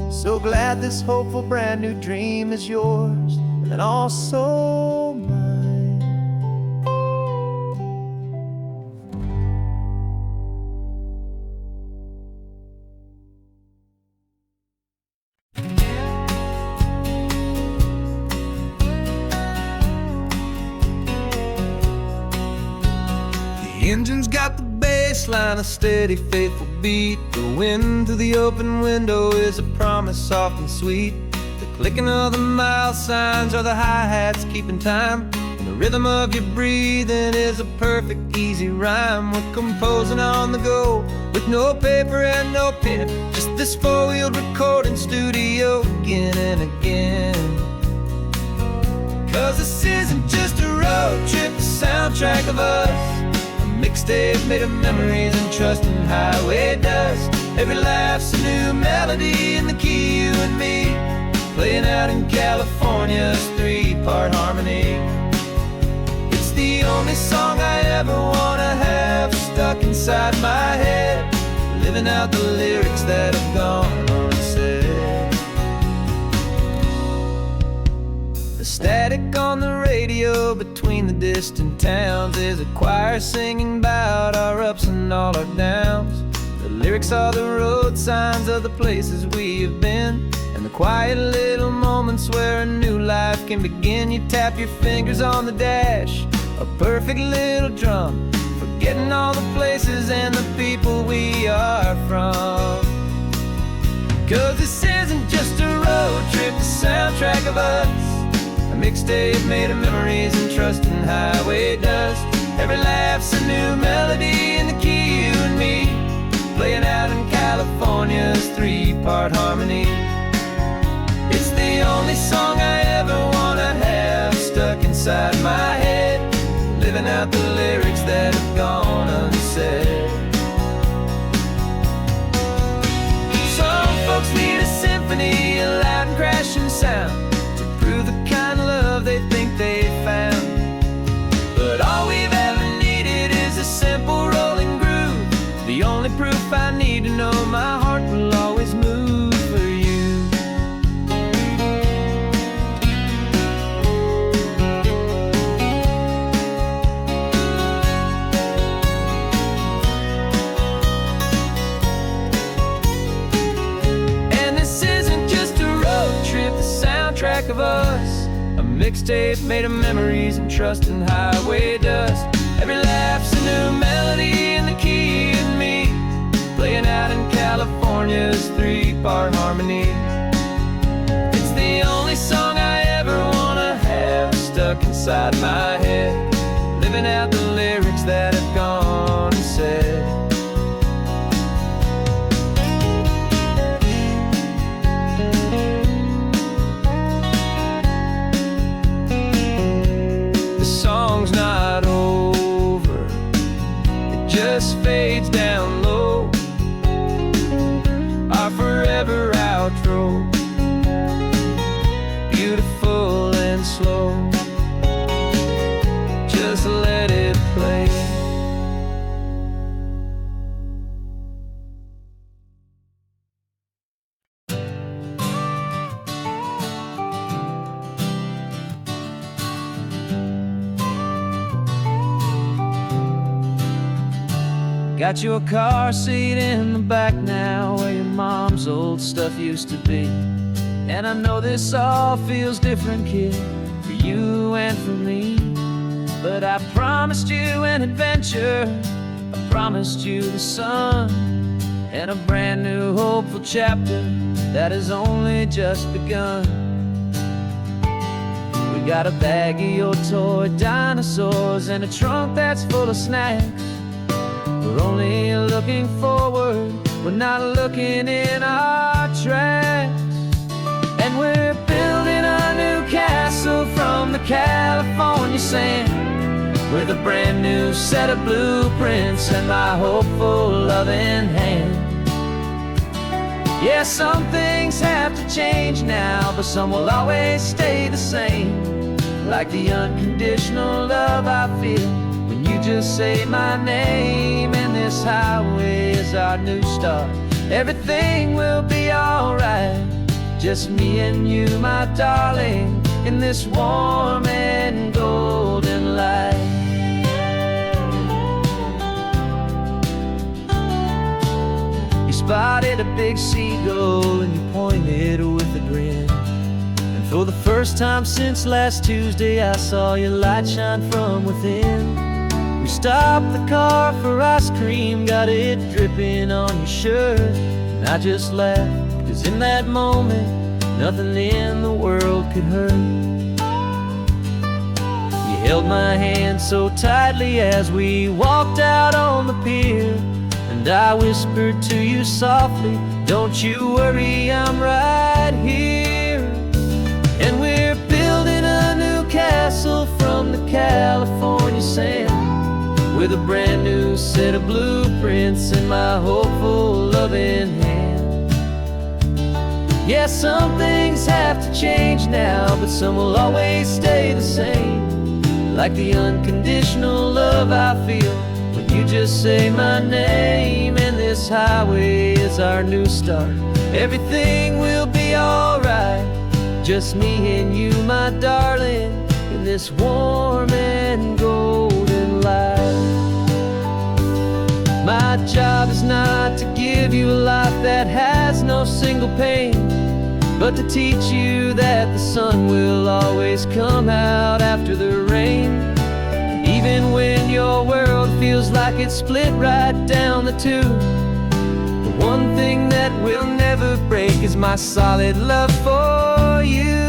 So glad this hopeful brand new dream is yours and also mine. The engine's got the bass line, a steady, faithful beat. The wind through the open window is a promise soft and sweet. The clicking of the mile signs are the hi-hats keeping time. And the rhythm of your breathing is a perfect, easy rhyme. We're composing on the go with no paper and no pen, just this four-wheeled recording studio again and again. 'Cause this isn't just a road trip, the soundtrack of us. Mixtape made of memories and trust in highway dust. Every laugh's a new melody in the key, you and me, playing out in California's three-part harmony. It's the only song I ever wanna have stuck inside my head, living out the lyrics that have gone unsaid. The static on the radio between the distant towns is a choir singing about our ups and all our downs. The lyrics are the road signs of the places we have been, and the quiet little moments where a new life can begin. You tap your fingers on the dash, a perfect little drum, forgetting all the places and the people we are from. 'Cause this isn't just a road trip, the soundtrack of us. A mixtape made of memories and trust in highway dust. Every laugh's a new melody in the key, you and me, playing out in California's three-part harmony. It's the only song I ever wanna have stuck inside my head, living out the lyrics that have gone unsaid. Some folks need a symphony, a loud and crashing sound, the kind of love they think they found. But all we've ever needed is a simple rolling groove, the only proof I need to know my heart will always move for you. And this isn't just a road trip, the soundtrack of us. A mixtape made of memories and trust in highway dust. Every laugh's a new melody in the key, you and me, playing out in California's three-part harmony. It's the only song I ever wanna have stuck inside my head, living out the lyrics that have gone unsaid. Song's not over, it just fades down low, our forever outro, beautiful and slow, just let it play. Got your car seat in the back now, where your mom's old stuff used to be. And I know this all feels different, kid, for you and for me. But I promised you an adventure, I promised you the sun, and a brand new hopeful chapter that has only just begun. We got a bag of your toy dinosaurs and a trunk that's full of snacks. We're only looking forward, we're not looking in our tracks. And we're building a new castle from the California sand, with a brand new set of blueprints and my hopeful loving hand. Yeah, some things have to change now, but some will always stay the same. Like the unconditional love I feel when you just say my name. And this highway is our new start. Everything will be alright, just me and you, my darling, in this warm and golden light. You spotted a big seagull and you pointed with a grin. And for the first time since last Tuesday, I saw your light shine from within. We stopped the car for ice cream, got it dripping on your shirt. And I just laughed, 'cause in that moment, nothing in the world could hurt. You held my hand so tightly as we walked out on the pier, and I whispered to you softly, don't you worry, I'm right here. And we're building a new castle from the California sand, with a brand new set of blueprints in my hopeful loving hand. Yeah, some things have to change now, but some will always stay the same. Like the unconditional love I feel when you just say my name. And this highway is our new start. Everything will be alright, just me and you, my darling, in this warm and golden light. My job is not to give you a life that has no single pain, but to teach you that the sun will always come out after the rain. Even when your world feels like it's split right down the two, the one thing that will never break is my solid love for you.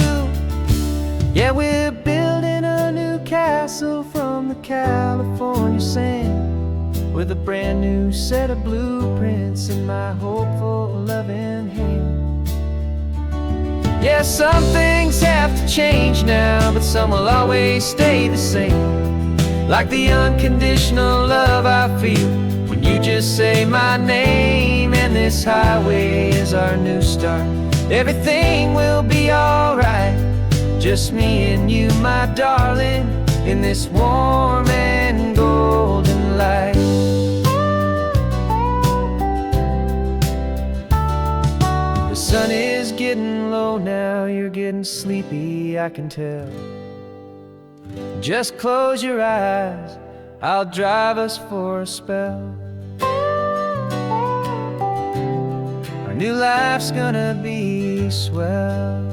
Yeah, we're building a new castle from the California sand, with a brand new set of blueprints in my hopeful loving hand. Yeah, some things have to change now, but some will always stay the same. Like the unconditional love I feel when you just say my name. And this highway is our new start. Everything will be alright, just me and you, my darling, in this warm and golden light. The sun is getting low now, you're getting sleepy, I can tell. Just close your eyes, I'll drive us for a spell. Our new life's gonna be swell.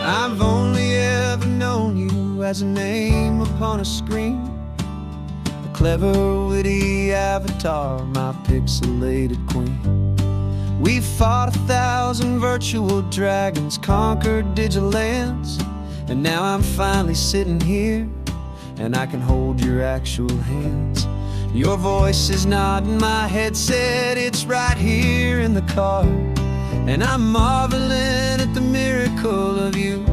I've only ever known you as a name upon a screen, a clever, witty avatar, my pixelated queen. We've fought 1,000 virtual dragons, conquered digital lands, and now I'm finally sitting here, and I can hold your actual hands. Your voice is not in my headset, it's right here in the car, and I'm marveling at the miracle of you,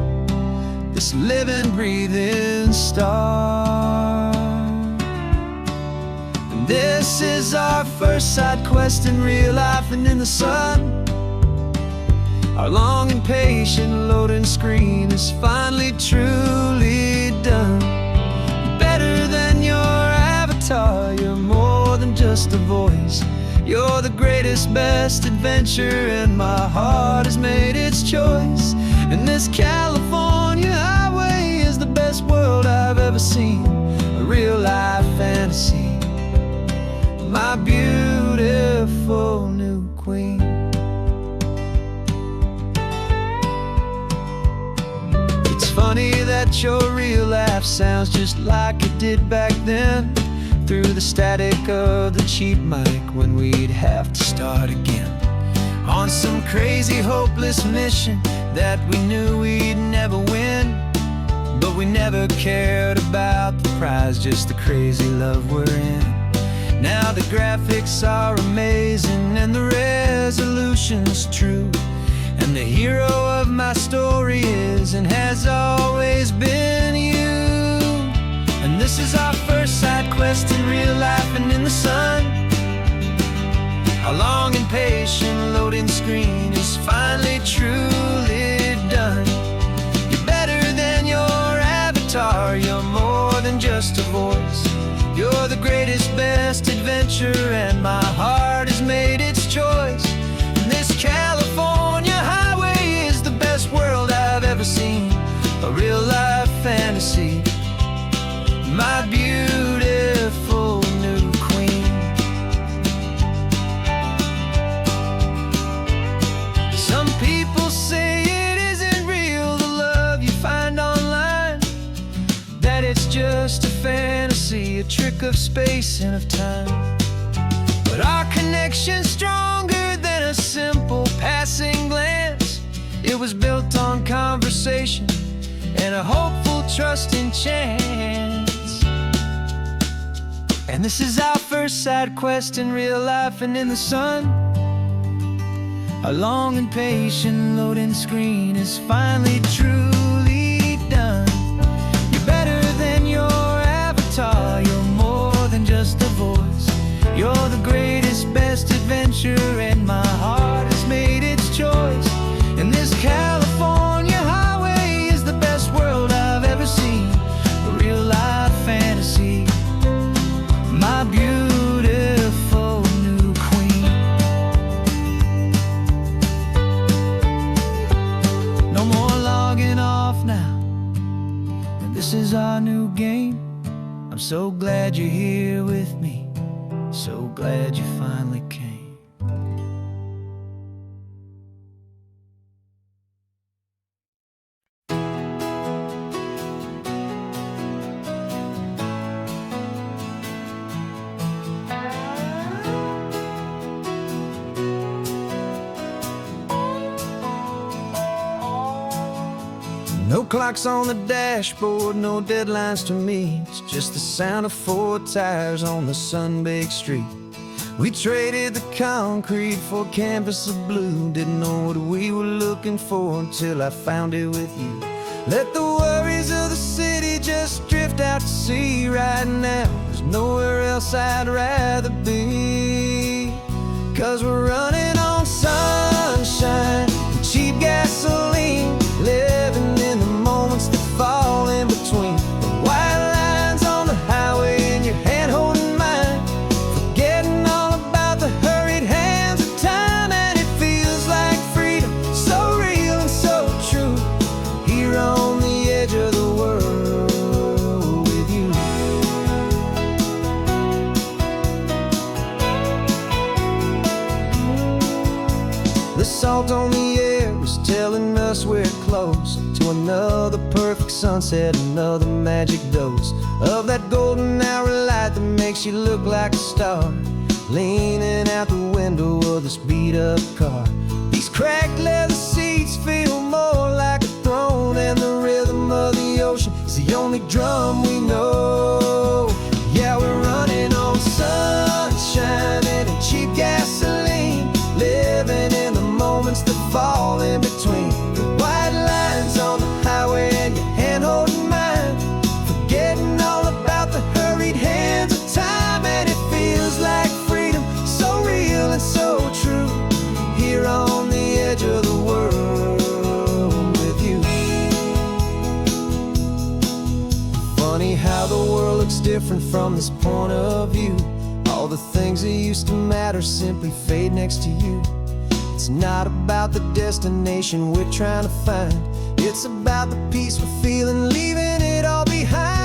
this living, breathing star. And this is our first side quest in real life and in the sun. Our long and patient loading screen is finally truly done. Better than your avatar, you're more than just a voice. You're the greatest, best adventure, and my heart has made its choice. And this California highway is the best world I've ever seen, a real-life fantasy, my beautiful new queen. It's funny that your real life sounds just like it did back then, through the static of the cheap mic when we'd have to start again, on some crazy hopeless mission that we knew we'd never win. But we never cared about the prize, just the crazy love we're in. Now the graphics are amazing and the resolution's true, and the hero of my story is and has always been you. And this is our first side quest in real life and in the sun. Our long and patient loading screen is finally truly done. You're better than your avatar, you're more than just a voice. You're the greatest, best adventure, and my heart has made its choice. And this California highway is the best world I've ever seen, a real-life fantasy, my beautiful new queen. Some people say it isn't real, the love you find online, that it's just a fantasy, a trick of space and of time. But our connection's stronger than a simple passing glance. It was built on conversation and a hopeful, trusting chance. And this is our first side quest in real life and in the sun. Our long and patient loading screen is finally truly done. You're better than your avatar, you're more than just a voice. You're the greatest, best adventure, and my heart has made its choice. And this California highway is the best world I've ever seen, a real-life fantasy, my beautiful new queen. No more logging off now, and this is our new game. I'm so glad you're here with me, so glad you finally came. No clocks on the dashboard, no deadlines to meet, just the sound of 4 tires on the sun-baked street. We traded the concrete for a canvas of blue, didn't know what we were looking for until I found it with you. Let the worries of the city just drift out to sea right now. There's nowhere else I'd rather be, 'cause we're running on sunshine and cheap gasoline, living in the moments that fall in between the white lines on the highway and your hand holding mine, forgetting all about the hurried hands of time. And it feels like freedom, so real and so true, here on the edge of the world with you. The salt on the air is telling us we're close to another perfect sunset, another magic dose of that golden hour light that makes you look like a star, leaning out the window of this beat-up car. These cracked leather seats feel more like a throne, and the rhythm of the ocean is the only drum we know. Yeah, we're running on sunshine and cheap gasoline, living in the moments that fall in between the white lines on the highway and your hand holding mine, forgetting all about the hurried hands of time. And it feels like freedom, so real and so true, here on the edge of the world with you. Funny how the world looks different from this point of view. All the things that used to matter simply fade next to you. It's not about the destination we're trying to find. It's about the peace we're feeling, leaving it all behind.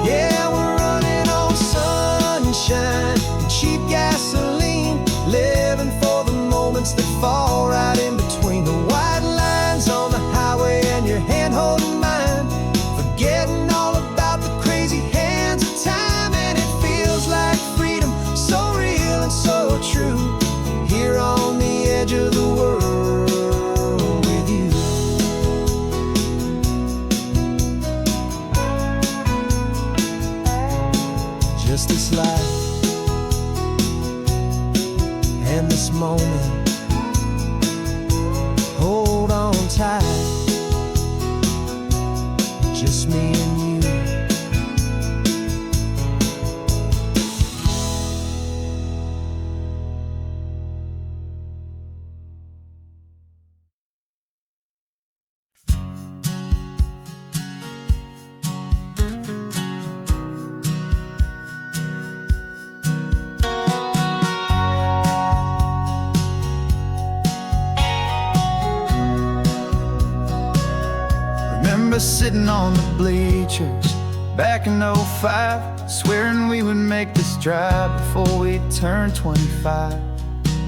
Yeah, we're running on sunshine and cheap gasoline, living for the moments that fall right in between the white lines on the highway and your hand holding mine, forgetting all about the crazy hands of time. And it feels like freedom, so real and so true, here on the edge of the world with you. Just this life and this moment, hold on tight, just me and you. Remember sitting on the bleachers back in '05, swearing we would make this drive before we turned 25.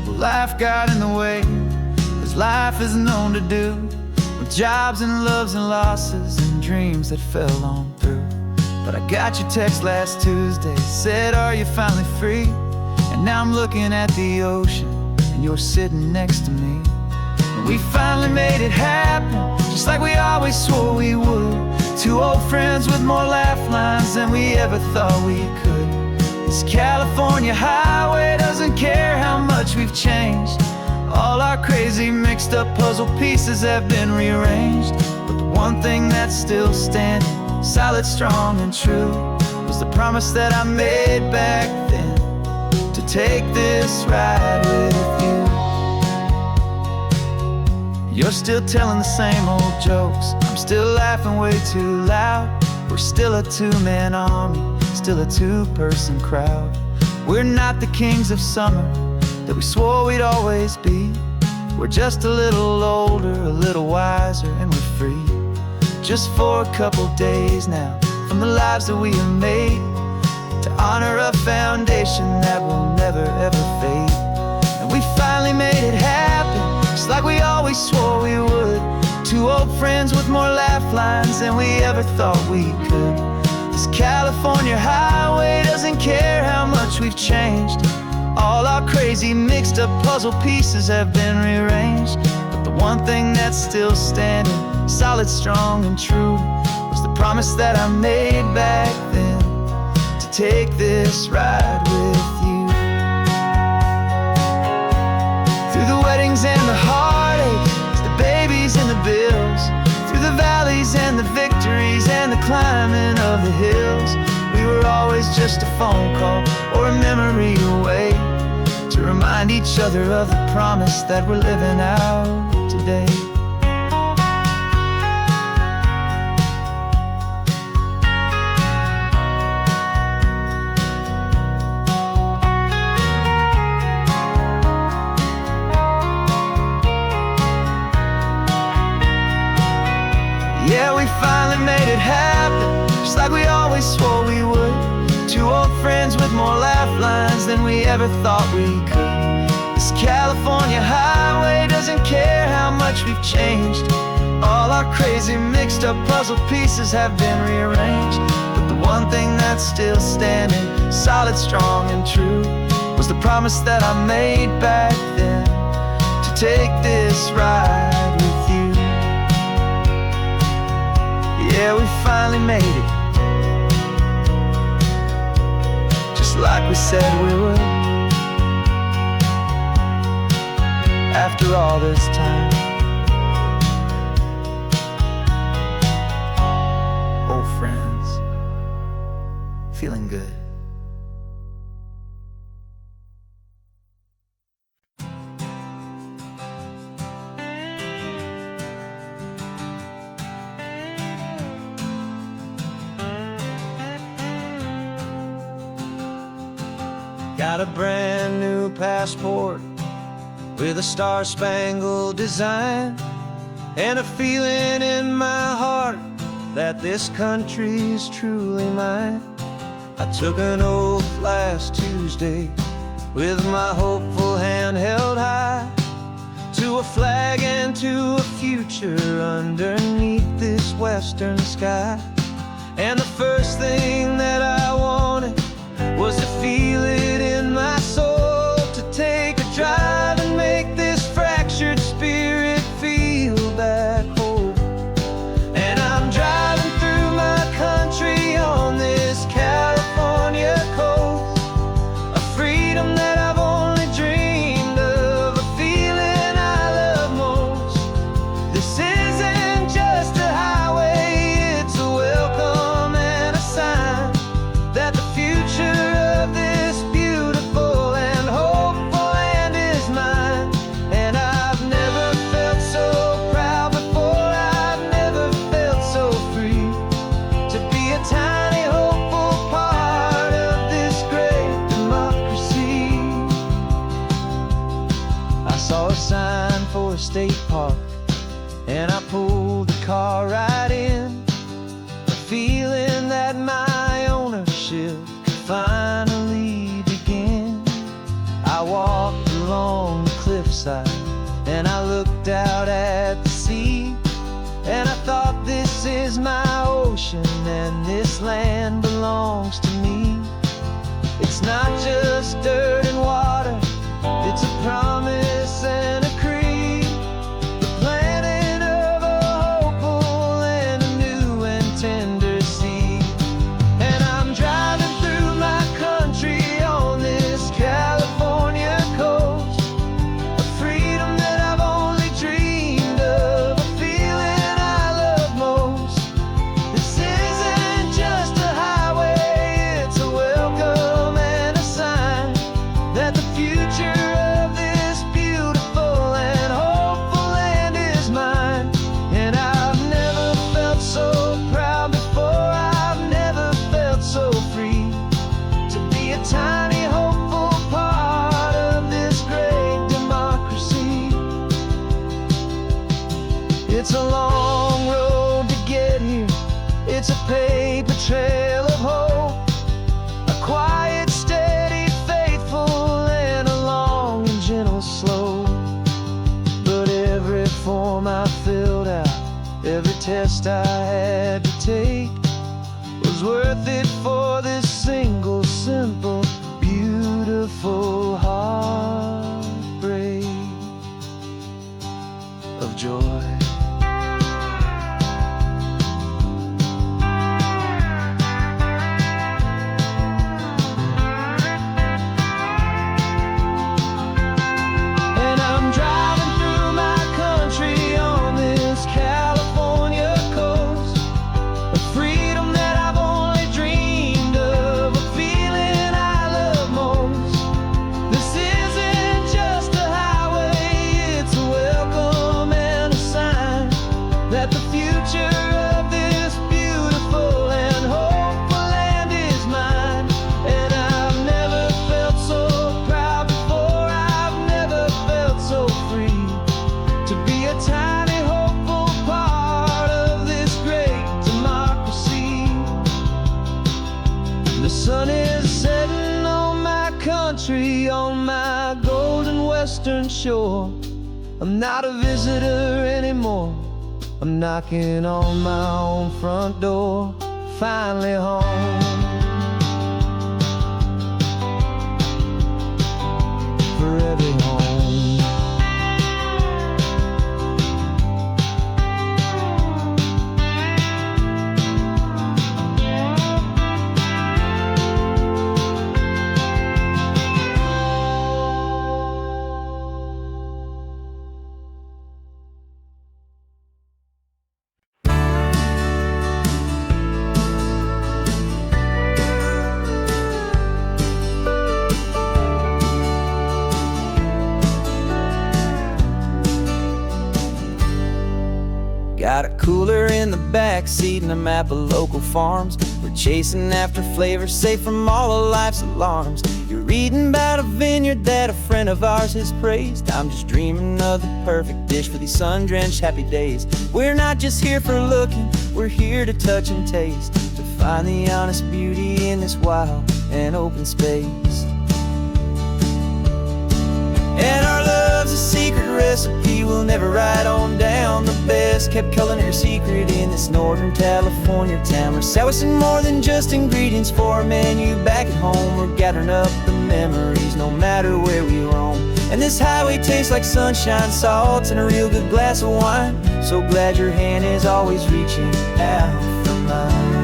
Well, life got in the way, as life is known to do, with jobs and loves and losses and dreams that fell on through. But I got your text last Tuesday, said, are you finally free? And now I'm looking at the ocean, and you're sitting next to me. And we finally made it happen, just like we always swore we would. Two old friends with more laugh lines than we ever thought we could. This California highway doesn't care how much we've changed. All our crazy mixed up puzzle pieces have been rearranged. But the one thing that's still standing, solid, strong and true, was the promise that I made back then, to take this ride with you. You're still telling the same old jokes, I'm still laughing way too loud. We're still a two-man army, still a two-person crowd. We're not the kings of summer that we swore we'd always be. We're just a little older, a little wiser, and we're free. Just for a couple days now, from the lives that we have made, to honor a foundation that will never ever fade. And we finally made it happen, just like we always swore we would. Two old friends with more laugh lines than we ever thought we could. This California highway doesn't care how much we've changed. All our crazy mixed up puzzle pieces have been rearranged. But the one thing that's still standing, solid, strong and true, was the promise that I made back then, to take this ride with you. Through the weddings and the heartaches, the babies and the bills, through the valleys and the victories and the climbing of the hills, we were always just a phone call or a memory away, to remind each other of the promise that we're living out today. Yeah, we finally made it happen, just like we always swore we would. Two old friends with more laugh lines than we ever thought we could. This California highway doesn't care how much we've changed. All our crazy mixed up puzzle pieces have been rearranged. But the one thing that's still standing, solid, strong and true, was the promise that I made back then, to take this ride with you. Yeah, we finally made it, just like we said we would. After all this time, old friends, feeling good. got a brand new passport with a star-spangled design, and a feeling in my heart that this country's truly mine. I took an oath last Tuesday with my hopeful hand held high, to a flag and to a future underneath this western sky. And the first thing that I wanted was to feel it in my soul, to take a drive and make this fractured spirit feel back home. And I'm driving through my country on this California coast, a freedom that I've only dreamed of, a feeling I love most. This isn't just a highway, it's a welcome and a sign that the future of this beautiful and hopeful land is mine. And I've never felt so proud before, I've never felt so free, to be a tiny hopeful part of this great democracy. I saw a sign for a state park, and I pulled the car right in, feeling that my ownership could finally begin. I walked along the cliffside and I looked out at the sea, and I thought, this is my ocean and this land belongs to me. It's not just dirt and water, it's a promise and a creed, the planting of a hopeful and a new and tender seed. And I'm driving through my country on this California coast, a freedom that I've only dreamed of, a feeling I love most. This isn't just a highway, it's a welcome and a sign that the future of this beautiful and hopeful land is mine. And I've never felt so proud before, I've never felt so free, to be a tiny hopeful part of this great democracy. It's a long road to get here, it's a paper trail of hope, a quiet, steady, faithful, and a long and gentle slope. But every form I filled out, every test I had to take, was worth it for this single, simple, beautiful heartbreak of joy. And I'm driving through my country on this California coast, a freedom that I've only dreamed of, a feeling I love most. This isn't just a highway, it's a welcome and a sign that the future of this beautiful and hopeful land is mine. And I've never felt so proud before, I've never felt so free, to be a tiny hopeful part of this great democracy. The sun is setting on my country, on my golden western shore. I'm not a visitor anymore, I'm knocking on my own front door, finally home. For every home. Got a cooler in the back seat and a map of local farms. We're chasing after flavors safe from all of life's alarms. You're reading about a vineyard that a friend of ours has praised. I'm just dreaming of the perfect dish for these sun-drenched happy days. We're not just here for looking, we're here to touch and taste, to find the honest beauty in this wild and open space. And our love's a secret recipe we'll never write on down. The best kept culinary secret in this Northern California town. We're selling more than just ingredients for a menu back at home. We're gathering up the memories no matter where we roam. And this highway tastes like sunshine, salt, and a real good glass of wine. So glad your hand is always reaching out for mine.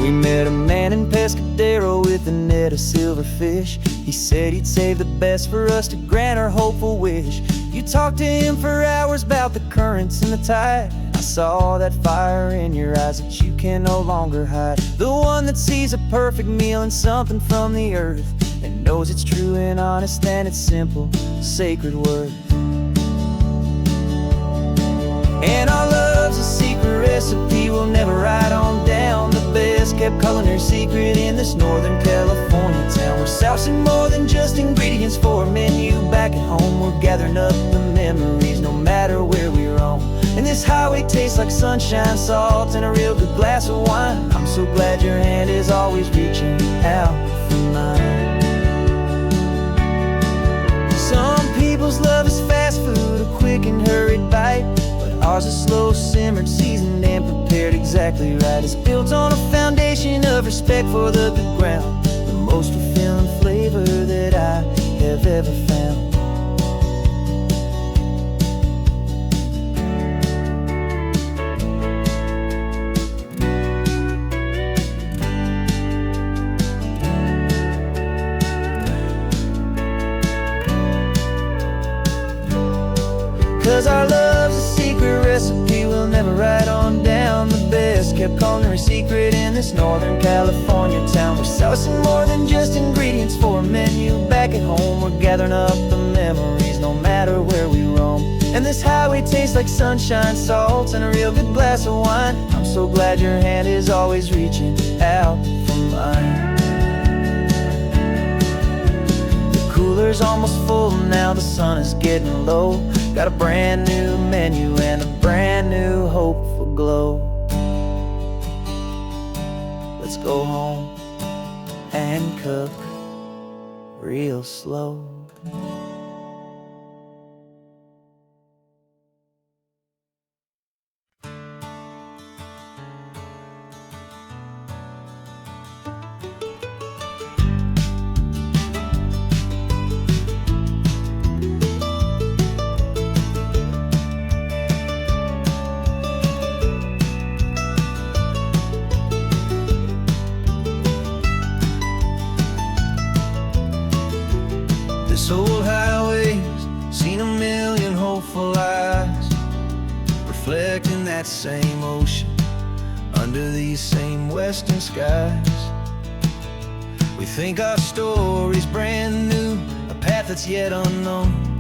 We met a man in Pescadero with a net of silverfish. He said he'd save the best for us to grant our hopeful wish. You talked to him for hours about the currents and the tide. I saw that fire in your eyes that you can no longer hide. The one that sees a perfect meal in something from the earth, and knows it's true and honest and it's simple, sacred worth. And our love's a secret recipe we'll never write on down. The best kept culinary secret in this Northern California town. We're sourcing more than just ingredients for a menu back at home. We're gathering up the memories no matter where we roam. And this highway tastes like sunshine, salt, and a real good glass of wine. I'm so glad your hand is always reaching out for mine. Some people's love is fast food, a quick and hurried bite. Ours is slow simmered, seasoned, and prepared exactly right. It's built on a foundation of respect for the good ground, the most fulfilling flavor that I have ever found. 'Cause our love's a secret recipe we'll never write on down. The best kept culinary secret in this Northern California town. We're sourcing more than just ingredients for a menu back at home. We're gathering up the memories no matter where we roam. And this highway tastes like sunshine, salt, and a real good glass of wine. I'm so glad your hand is always reaching out for mine. The cooler's almost full now, the sun is getting low. Got a brand new menu and a brand new hopeful glow. Let's go home and cook real slow. This old highway's seen a million hopeful eyes, reflecting that same ocean under these same western skies. We think our story's brand new, a path that's yet unknown,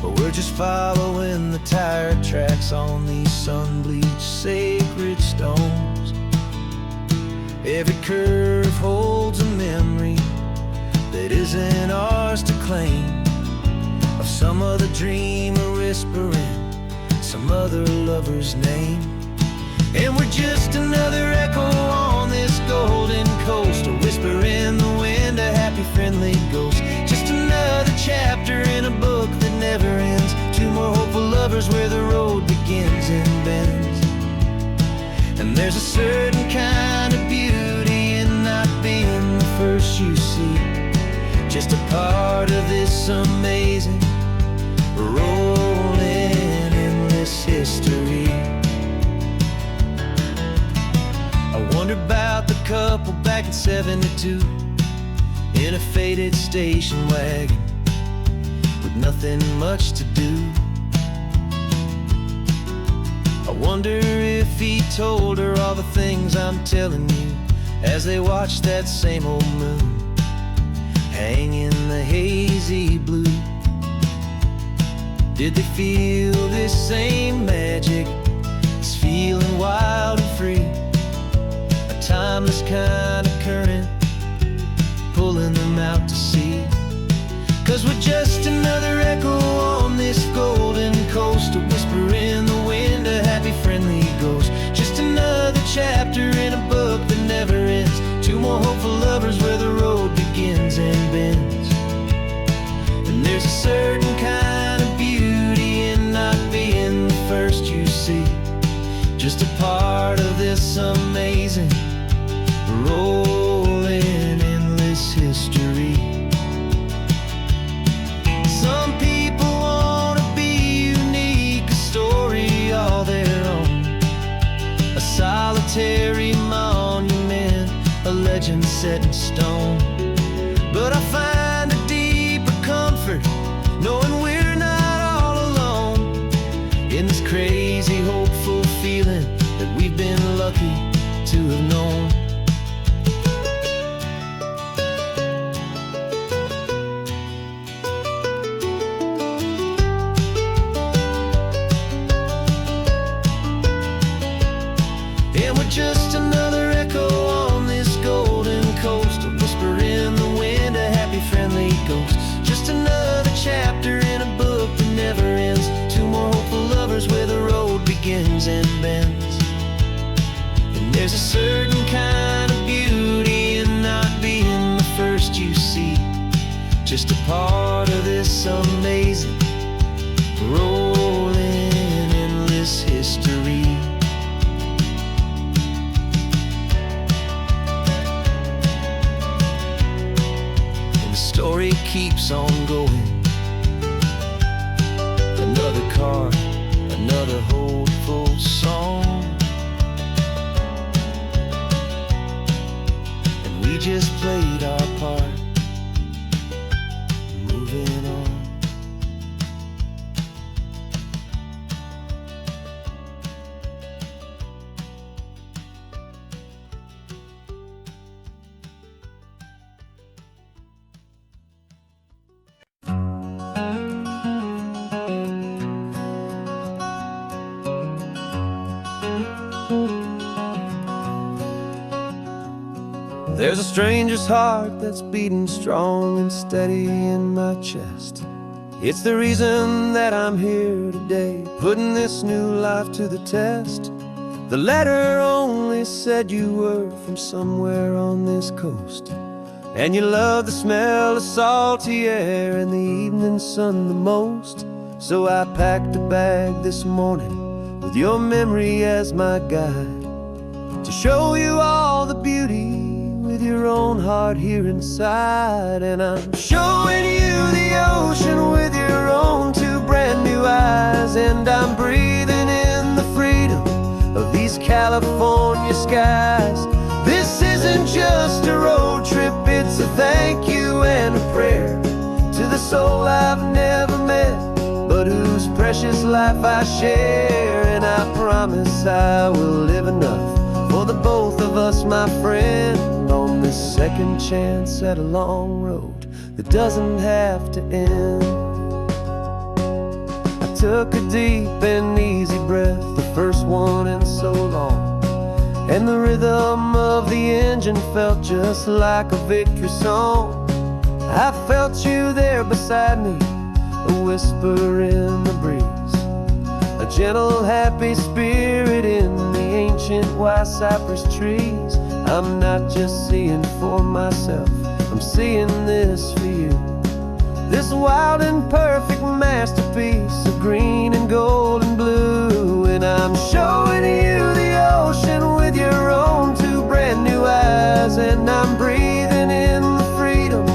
but we're just following the tired tracks on these sun-bleached sacred stones. Every curve holds a memory that isn't ours to claim, of some other dreamer whispering some other lover's name. And we're just another echo on this golden coast, a whisper in the wind, a happy friendly ghost. Just another chapter in a book that never ends, two more hopeful lovers where the road begins and bends. And there's a certain kind of beauty in not being the first you see, just a part of this amazing, rolling, endless history. I wonder about the couple back in '72 in a faded station wagon with nothing much to do. I wonder if he told her all the things I'm telling you as they watched that same old moon hang in the hazy blue. Did they feel this same magic? This feeling wild and free, a timeless kind of current pulling them out to sea. 'Cause we're just another echo on this golden coast, a whisper in the wind, a happy friendly ghost. Just another chapter in a book that never ends. Two more hopeful lovers where the road begins and bends. And there's a certain kind of beauty in not being the first you see, just a part of this amazing rolling endless history. Some people wanna be unique, a story all their own, a solitary monument, a legend set in stone. But I find a deeper comfort knowing we're not all alone in this crazy, hopeful feeling that we've been lucky to have known. And we're just another echo on this golden coast, a whisper in the wind, a happy friendly ghost. Just another chapter in a book that never ends. Two more hopeful lovers where the road begins and bends. And there's a certain kind of beauty in not being the first you see, just a part of this amazing rolling endless history. Story keeps on going. Another card, another hopeful song, and we just played our part, moving on. There's a stranger's heart that's beating strong and steady in my chest. It's the reason that I'm here today, putting this new life to the test. The letter only said you were from somewhere on this coast, and you love the smell of salty air and the evening sun the most. So I packed a bag this morning with your memory as my guide, to show you all the beauty with your own heart here inside. And I'm showing you the ocean with your own two brand new eyes, and I'm breathing in the freedom of these California skies. This isn't just a road trip, it's a thank you and a prayer to the soul I've never met, but whose precious life I share. And I promise I will live enough for the both of us, my friend, on this second chance at a long road that doesn't have to end. I took a deep and easy breath, the first one in so long, and the rhythm of the engine felt just like a victory song. I felt you there beside me, a whisper in the breeze, a gentle happy spirit in the ancient white cypress trees. I'm not just seeing for myself, I'm seeing this for you, this wild and perfect masterpiece of green and gold and blue. And I'm showing you the ocean with your own two brand new eyes, and I'm breathing in the freedom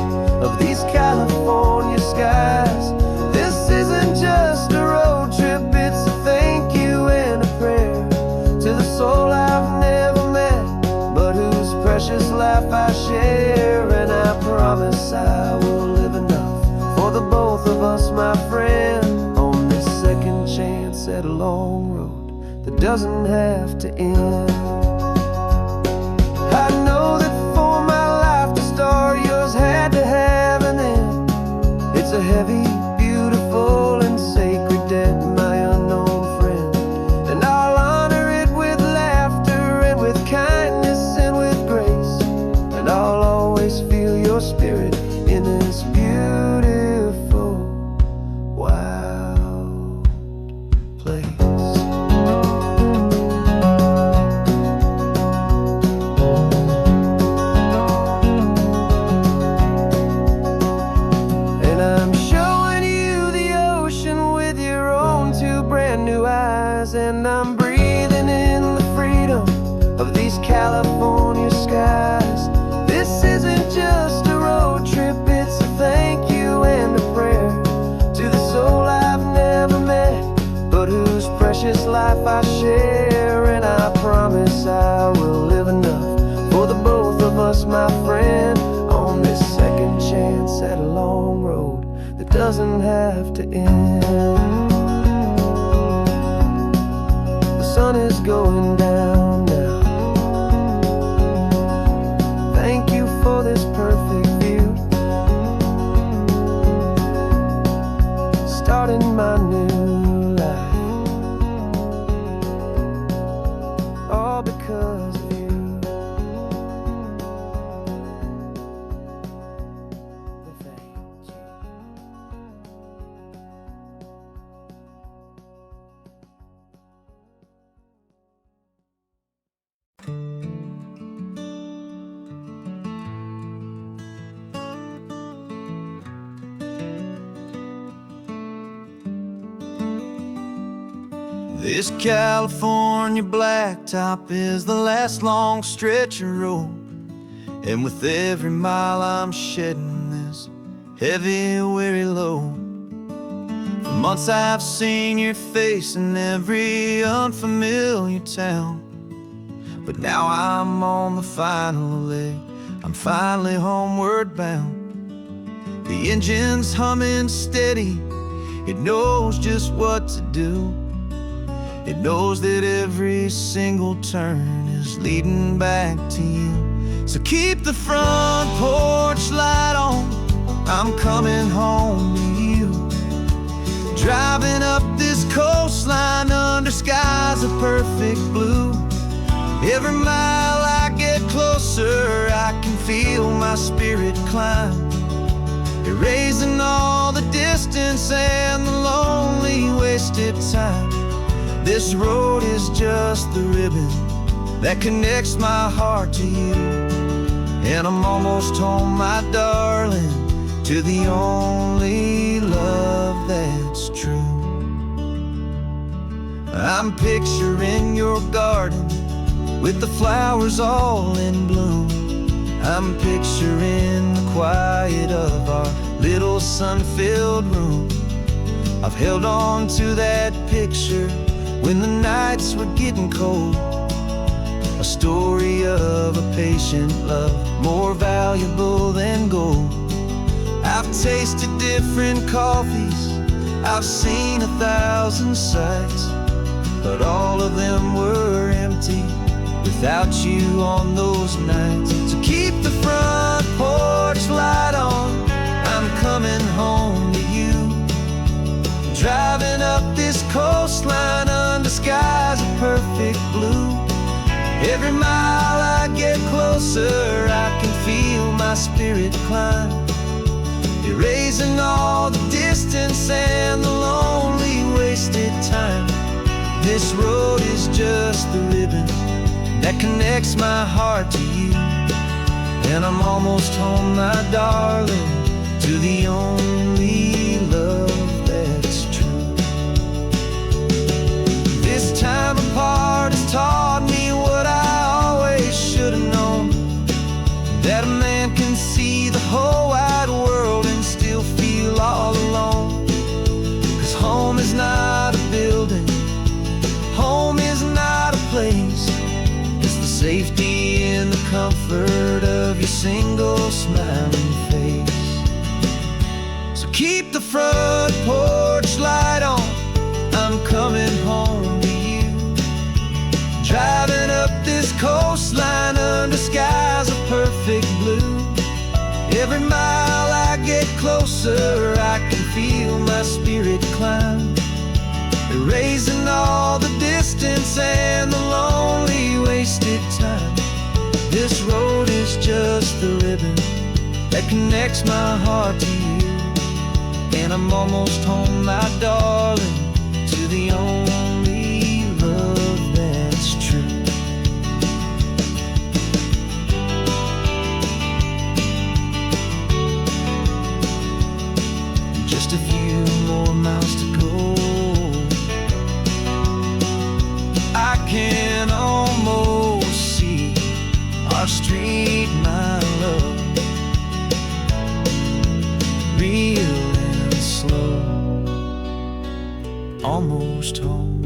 of these California skies. This isn't just a road trip, it's a thank you and a prayer to the soul I've never met, but whose precious life I share. And I promise I will live enough for the both of us, my friend, on this second chance at a long road that doesn't have to end. I know that for my life to start, yours had to have an end. It's a heavy, beautiful, and sacred life I share, and I promise I will live enough for the both of us, my friend, on this second chance at a long road that doesn't have to end. The sun is going down now. Thank you for this perfect view, starting my new life, all because of you. Thank you. This California blacktop is the last long stretch of road, and with every mile I'm shedding this heavy, weary load. For months I've seen your face in every unfamiliar town, but now I'm on the final leg, I'm finally homeward bound. The engine's humming steady, it knows just what to do. It knows that every single turn is leading back to you. So keep the front porch light on, I'm coming home to you. Driving up this coastline under skies of perfect blue. Every mile I get closer, I can feel my spirit climb, erasing all the distance and the lonely wasted time. This road is just the ribbon that connects my heart to you, and I'm almost home, my darling, to the only love that's true. I'm picturing your garden with the flowers all in bloom. I'm picturing the quiet of our little sun-filled room. I've held on to that picture when the nights were getting cold, a story of a patient love, more valuable than gold. I've tasted different coffees, I've seen 1,000 sights, but all of them were empty without you on those nights. So keep the front porch light on, I'm coming home to you. Driving up this coastline under skies of perfect blue. Every mile I get closer, I can feel my spirit climb, erasing all the distance and the lonely wasted time. This road is just the ribbon that connects my heart to you, and I'm almost home, my darling, to the only love that's true. This time apart has taught me what I always should have known, that a man can see the whole wide world and still feel all alone. 'Cause home is not a building, home is not a place, it's the safety and the comfort of your single smiling face. So keep the front porch light on, I'm coming home to you. Driving up this coastline under skies of perfect blue. Every mile I get closer, I can feel my spirit climb, erasing all the distance and the lonely wasted time. This road is just the ribbon that connects my heart to you, and I'm almost home, my darling, to the only love that's true. Just a few more miles to go, I can almost see our street, my love, real and slow. Almost home.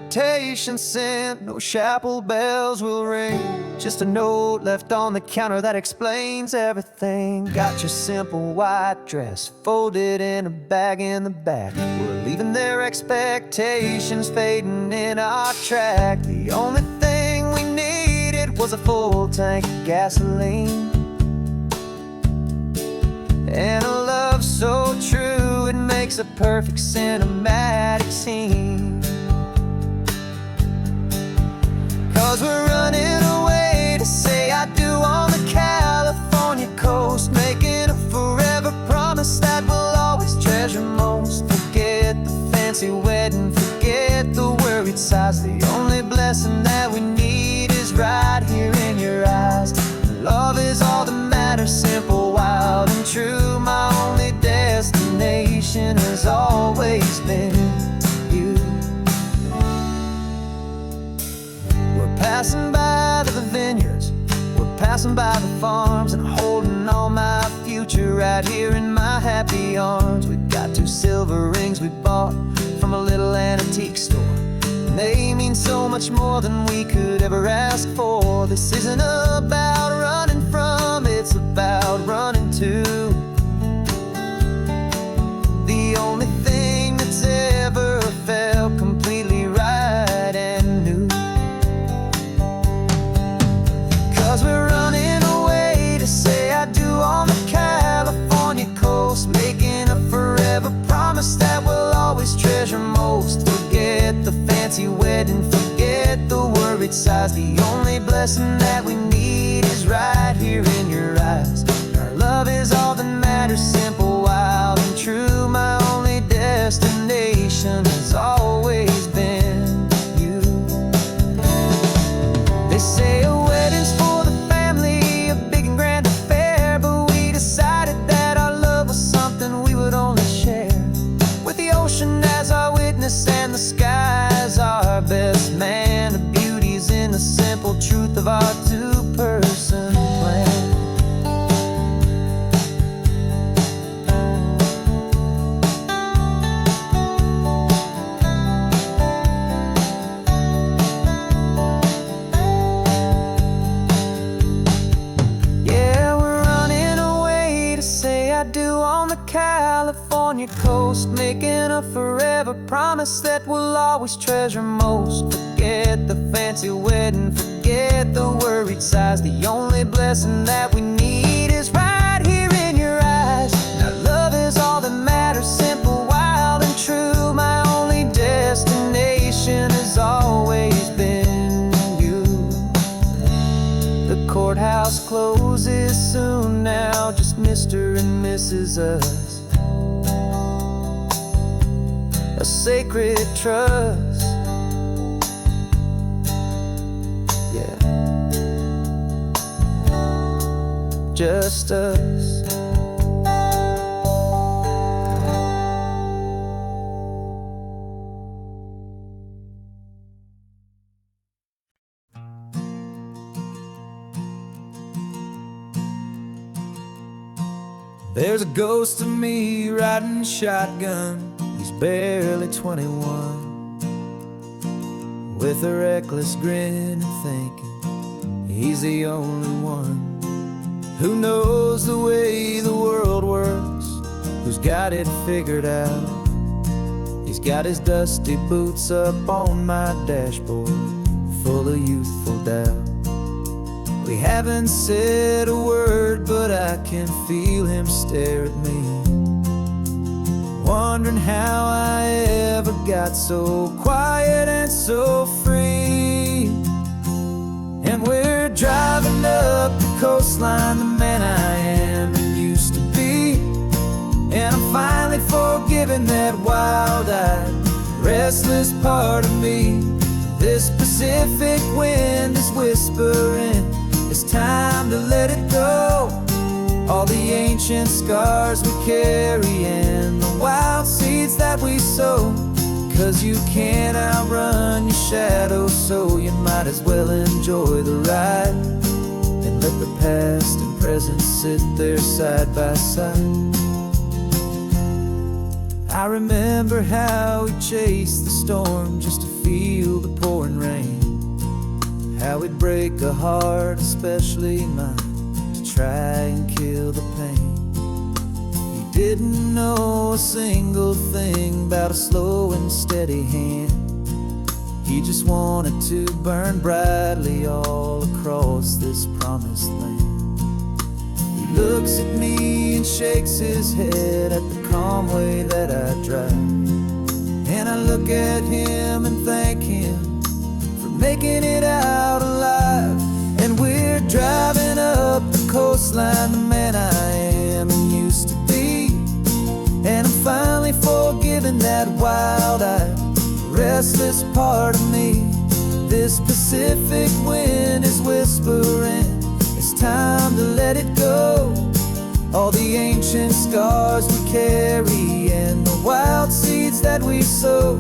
invitation sent, no chapel bells will ring. Just a note left on the counter that explains everything. Got your simple white dress folded in a bag in the back. We're leaving their expectations fading in our track. The only thing we needed was a full tank of gasoline, and a love so true it makes a perfect cinematic scene. 'Cause we're running away to say I do on the California coast, making a forever promise that we'll always treasure most. Forget the fancy wedding, forget the worried sighs. The only blessing that we need is right here in your eyes. Love is all that matters, simple, wild, and true. My only destination has always been you. We're passing by the vineyards, we're passing by the farms, and holding all my future right here in my happy arms. We've got 2 silver rings we bought from a little antique store. They mean so much more than we could ever ask for. This isn't about running from, it's about running to the only thing that's ever felt completely right and new. 'Cause we're running away to say I do on the California coast, making a forever promise that we'll always treasure most. Forget the fancy wedding, forget the worried sighs. The only blessing that we need is right here in your eyes. Our love is all that matters, simple, wild, and true. My only destination has always been you. They say a wedding's for the family, a big and grand affair, but we decided that our love was something we would only share with the ocean as our witness and the sky as our best man. The beauty's in the simple truth of our 2-person plan. Yeah, we're running away to say I do on the California coast, making a forever promise that we'll always treasure most. Forget the fancy wedding, forget the worried sighs. The only blessing that we need is right here in your eyes. Now love is all that matters, simple, wild, and true. My only destination has always been you. The courthouse closes soon now, just Mr. and Mrs. Us. A sacred trust, yeah, just us. There's a ghost of me riding shotgun. He's barely 21, with a reckless grin and thinking he's the only one who knows the way the world works, who's got it figured out. He's got his dusty boots up on my dashboard, full of youthful doubt. We haven't said a word, but I can feel him stare at me, wondering how I ever got so quiet and so free. And we're driving up the coastline, the man I am and used to be. And I'm finally forgiving that wild-eyed, restless part of me. This Pacific wind is whispering, it's time to let it go. All the ancient scars we carry and the wild seeds that we sow. 'Cause you can't outrun your shadow, so you might as well enjoy the ride and let the past and present sit there side by side. I remember how we chased the storm just a feel the pouring rain, how it'd break a heart, especially mine, to try and kill the pain. He didn't know a single thing about a slow and steady hand. He just wanted to burn brightly all across this promised land. He looks at me and shakes his head at the calm way that I drive, and I look at him and thank him for making it out alive. And we're driving up the coastline, the man I am and used to be, and I'm finally forgiving that wild-eyed, restless part of me. This Pacific wind is whispering, it's time to let it go. All the ancient scars we carry and the wild seeds that we sow.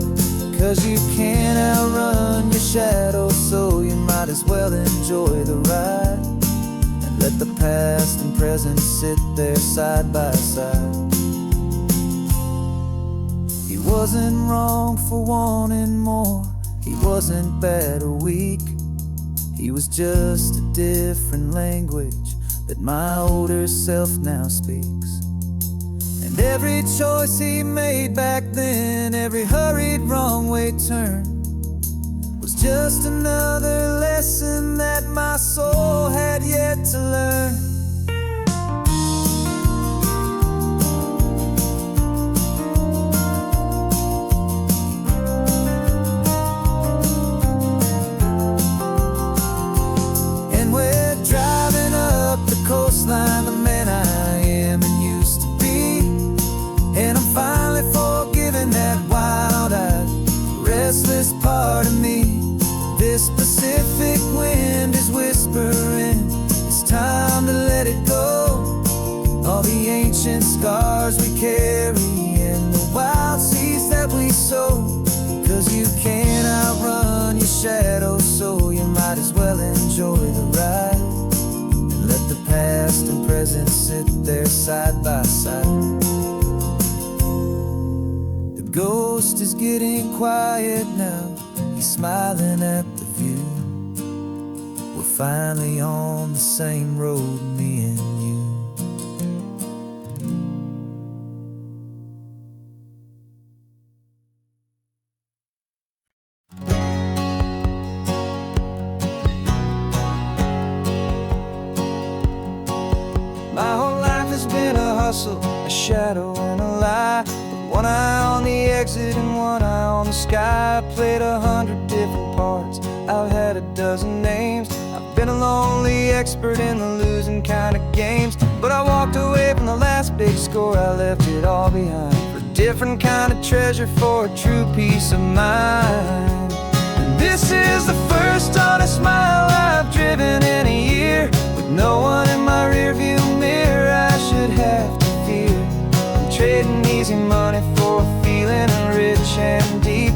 'Cause you can't outrun your shadow, so you might as well enjoy the ride, and let the past and present sit there side by side. He wasn't wrong for wanting more, he wasn't bad or weak. He was just a different language that my older self now speaks. And every choice he made back then, every hurried wrong way turn, was just another lesson that my soul had yet to learn. Coastline, the man I am and used to be, and I'm finally forgiving that wild-eyed, restless part of me. This Pacific wind is whispering, it's time to let it go. All the ancient scars we carry and the wild seeds that we sow. 'Cause you can't outrun your shadow, so you might as well enjoy the ride, let the past and present sit there side by side. The ghost is getting quiet now, he's smiling at the view. We're finally on the same road, me and you. My whole life has been a hustle, a shadow and a lie, with one eye on the exit and one eye on the sky. I played 100 different parts, I've had a dozen names. I've been a lonely expert in the losing kind of games, but I walked away from the last big score, I left it all behind, for a different kind of treasure, for a true peace of mind. And this is the first honest mile I've driven in a year, with no one in my rear view mirror I should have to fear. I'm trading easy money for a feeling rich and deep,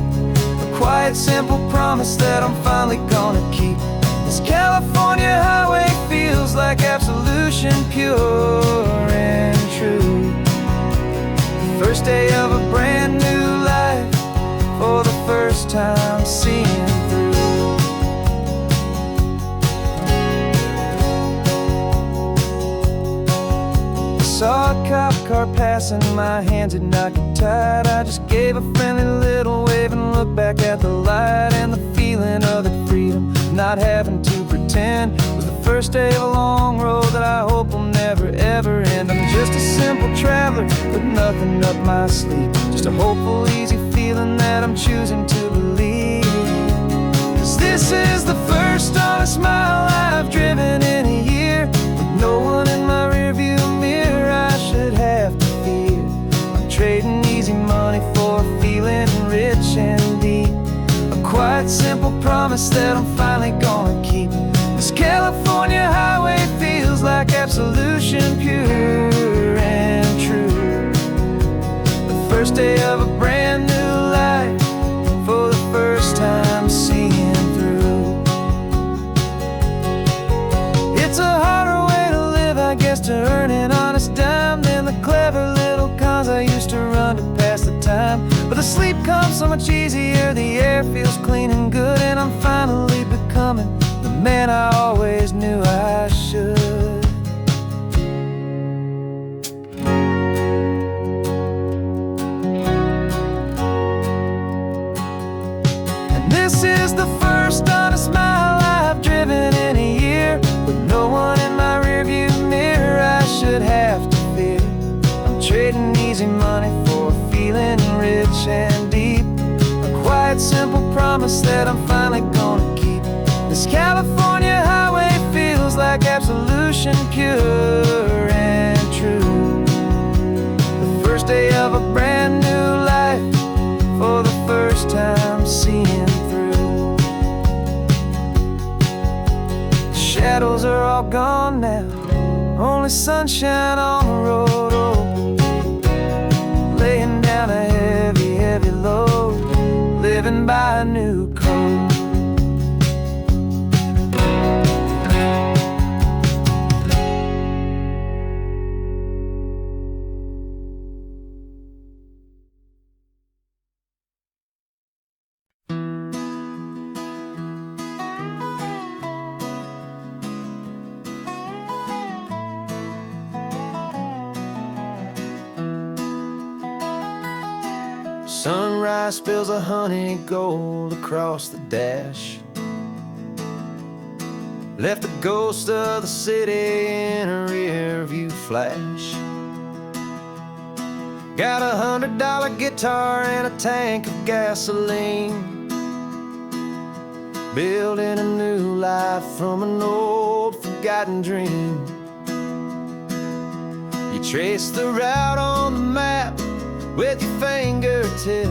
a quiet simple promise that I'm finally gonna keep. This California highway feels like absolution, pure and true. The first day of a brand new life, for the first time seeing through. Saw a cop car passing, my hands had not got tied. I just gave a friendly little wave and looked back at the light, and the feeling of the freedom, not having to pretend, was the first day of a long road that I hope will never ever end. I'm just a simple traveler with nothing up my sleeve, just a hopeful, easy feeling that I'm choosing to believe. 'Cause this is the first honest mile I've driven in a year, with no one in my rearview mirror I should have to fear. I'm trading easy money for a feeling rich and deep, a quiet simple promise that I'm finally gonna keep. This California highway feels like absolution, pure and true. The first day of a brand new life, for the first time seeing through. It's a harder way to live, I guess, to earn an honest dime than the clever little cons I used to run to pass the time. But the sleep comes so much easier, the air feels clean and good, and I'm finally becoming the man I always knew I should. And this is the first honest mile I've driven in a year, with no one in my rearview mirror I should have to fear. I'm trading easy money for feeling rich and deep, a quiet, simple promise that I'm finally gonna keep. This California highway feels like absolution, pure and true. The first day of a brand new life, for the first time seeing through. The shadows are all gone now, only sunshine on the road. Oh, laying down a heavy, heavy load, living by a new code. Sunrise spills a honey gold across the dash, left the ghost of the city in a rear view flash. Got a $100 guitar and a tank of gasoline, building a new life from an old forgotten dream. You trace the route on the map with your fingertip,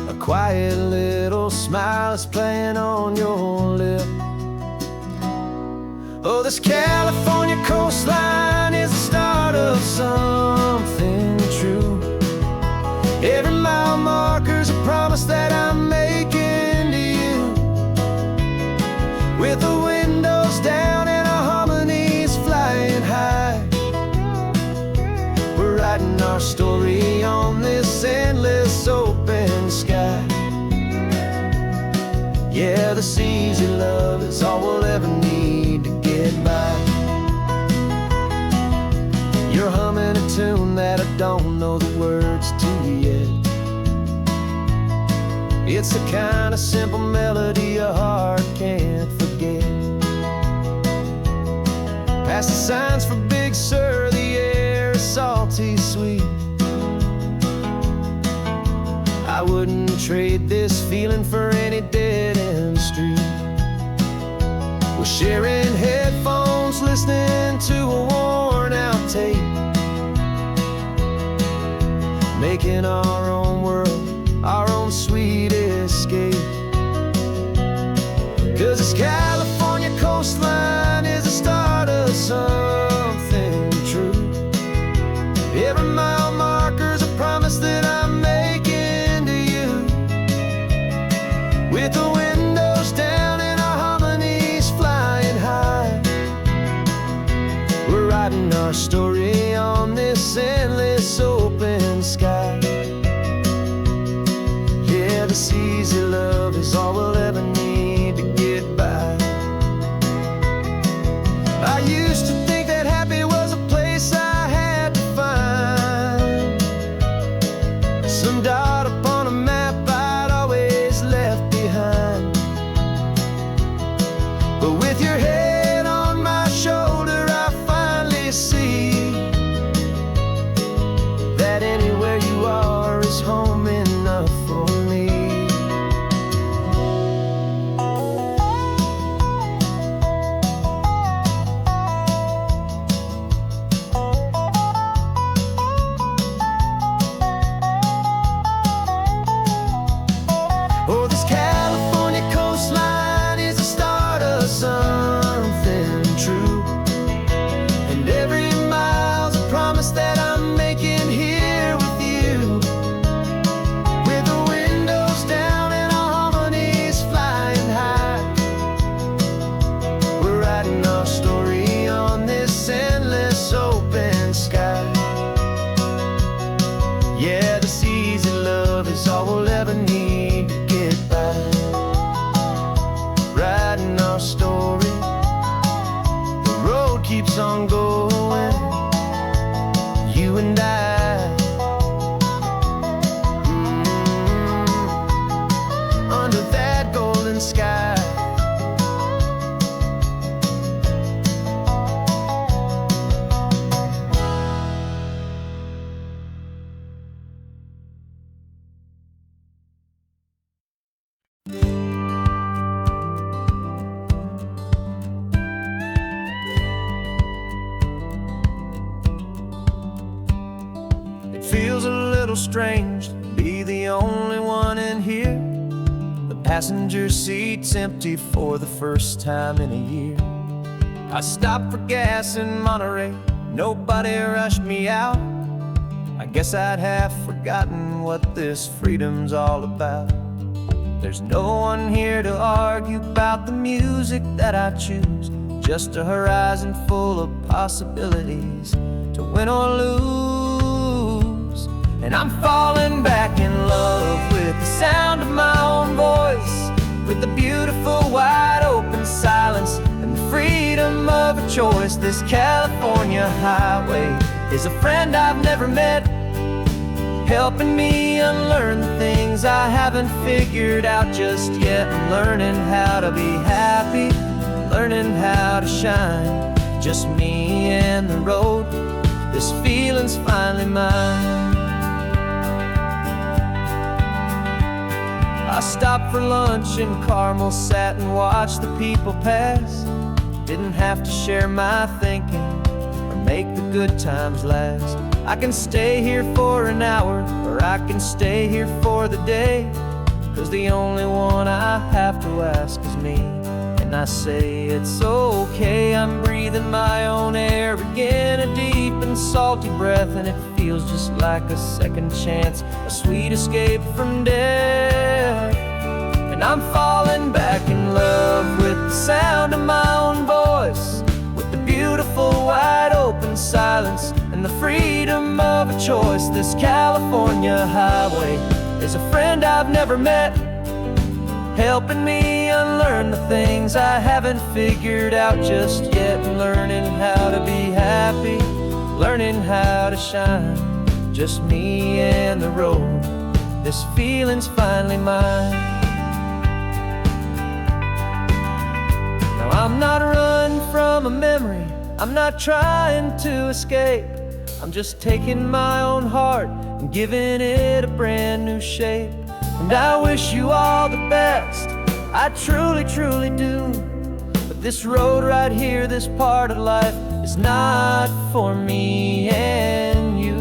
a quiet little smile is playing on your lip. Oh, this California coastline is the start of something true. Every mile marker's a promise that I'm making to you, with the windows down and our harmonies flying high. We're writing our story on this endless open sky. Yeah, this easy love is all we'll ever need to get by. You're humming a tune that I don't know the words to yet. It's the kind of simple melody a heart can't forget. Past the signs for Big Sur, the air is salty sweet. I wouldn't trade this feeling for any dead-end street. We're sharing headphones, listening to a worn-out tape, making our own world, our own sweet escape. 'Cause this California coastline is the start of something true. Every mile marker's a promise that I'm making to you, with the windows down and our harmonies flying high. We're writing our story on this endless open sky. Yeah, this easy love is all we'll ever need to get by. I used to think that happy was a place I had to find, some dot upon a map I'd always left behind. But with your head on my shoulder, I finally see that anywhere you are is home enough for me. eastern sky. It feels a little strange to be the only one in here. The passenger seat's empty for the first time in a year. I stopped for gas in Monterey, nobody rushed me out. I guess I'd half forgotten what this freedom's all about. There's no one here to argue about the music that I choose, just a horizon full of possibilities to win or lose. And I'm falling back in love with the sound of my own voice, with the beautiful wide open silence and the freedom of a choice. This California highway is a friend I've never met, helping me unlearn the things I haven't figured out just yet. I'm learning how to be happy, learning how to shine, just me and the road. This feeling's finally mine. I stopped for lunch in Carmel, sat and watched the people pass. Didn't have to share my thinking or make the good times last. I can stay here for an hour, or I can stay here for the day, 'cause the only one I have to ask is me. And I say it's okay, I'm breathing my own air again, a deep and salty breath, and it feels just like a second chance, a sweet escape from death. And I'm falling back in love with the sound of my own voice, with the beautiful wide open silence and the freedom of a choice. This California highway is a friend I've never met, helping me unlearn the things I haven't figured out just yet. Learning how to be happy, learning how to shine, just me and the road. This feeling's finally mine. Now I'm not running from a memory, I'm not trying to escape. I'm just taking my own heart and giving it a brand new shape. And I wish you all the best, I truly, truly do. But this road right here, this part of life, is not for me and you.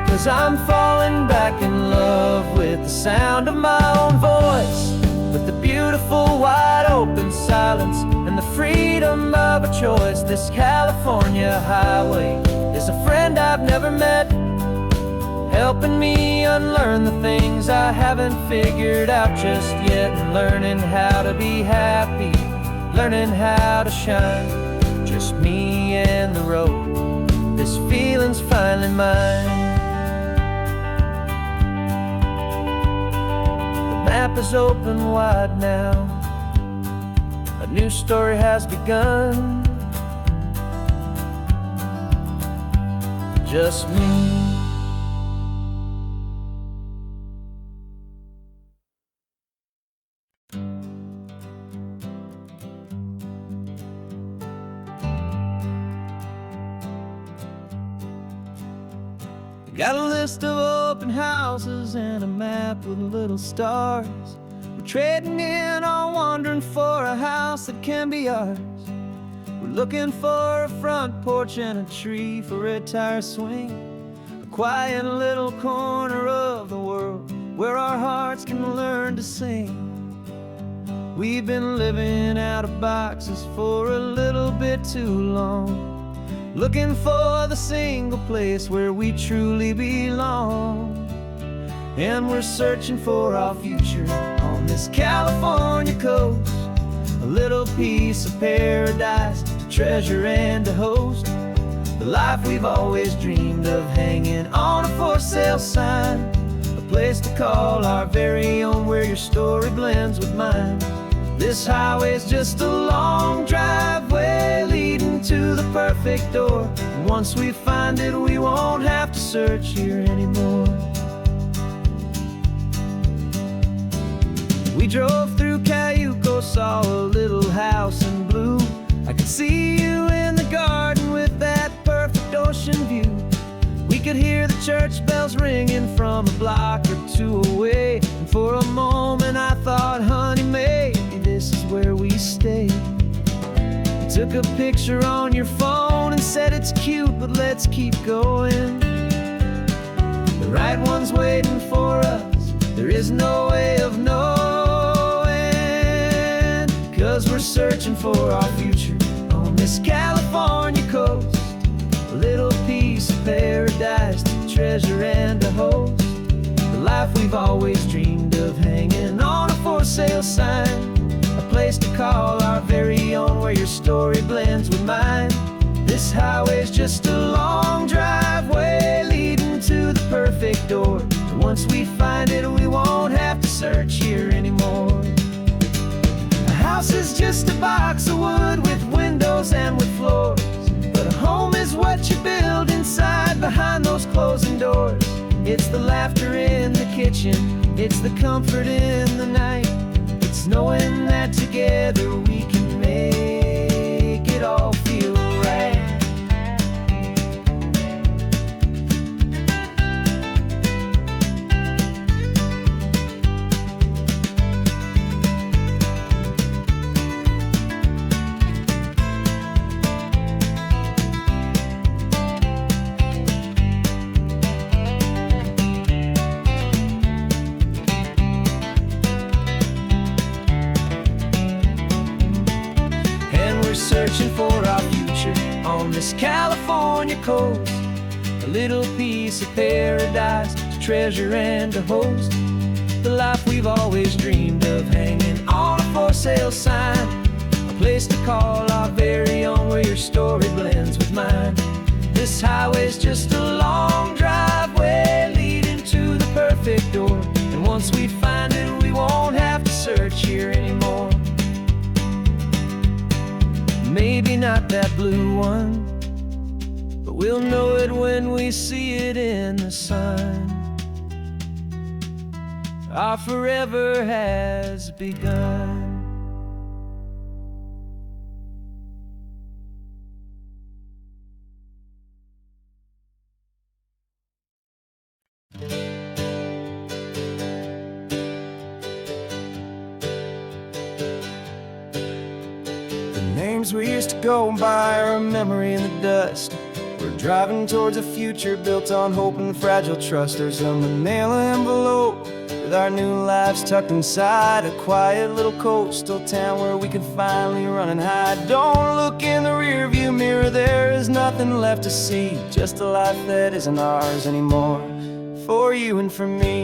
'Cause I'm falling back in love with the sound of my own voice, with the beautiful wide open silence and the freedom of a choice. This California highway is a friend I've never met, helping me unlearn the things I haven't figured out just yet. And learning how to be happy, learning how to shine, just me and the road. This feeling's finally mine. The map is open wide now, a new story has begun. Just me. Got a list of open houses and a map with little stars. We're trading in or wandering for a house that can be ours. We're looking for a front porch and a tree for a tire swing, a quiet little corner of the world where our hearts can learn to sing. We've been living out of boxes for a little bit too long, looking for the single place where we truly belong. And we're searching for our future on this California coast, a little piece of paradise to treasure and to host, the life we've always dreamed of, hanging on a for sale sign, a place to call our very own, where your story blends with mine. This highway's just a long driveway perfect door. And once we find it, we won't have to search here anymore. We drove through Cayuco, saw a little house in blue. I could see you in the garden with that perfect ocean view. We could hear the church bells ringing from a block or two away. And for a moment I thought, honey, maybe this is where we stay. You took a picture on your phone and said it's cute, but let's keep going. The right one's waiting for us, there is no way of knowing. 'Cause we're searching for our future on this California coast. A little piece of paradise to treasure and to host. The life we've always dreamed of, hanging on a for sale sign. A place to call our very own, where your story blends with mine. This highway's just a long driveway leading to the perfect door. And once we find it, we won't have to search here anymore. A house is just a box of wood with windows and with floors. But a home is what you build inside behind those closing doors. It's the laughter in the kitchen, it's the comfort in the night. It's knowing that together we can make it all feel right. Searching for our future on this California coast. A little piece of paradise to treasure and to host. The life we've always dreamed of, hanging on a for sale sign. A place to call our very own, where your story blends with mine. This highway's just a long driveway leading to the perfect door. And once we find it, we won't have to search here anymore. Maybe not that blue one, but we'll know it when we see it in the sun. Our forever has begun. Names we used to go by are a memory in the dust. We're driving towards a future built on hope and fragile trust. There's a manila envelope with our new lives tucked inside. A quiet little coastal town where we can finally run and hide. Don't look in the rearview mirror, there is nothing left to see. Just a life that isn't ours anymore, for you and for me.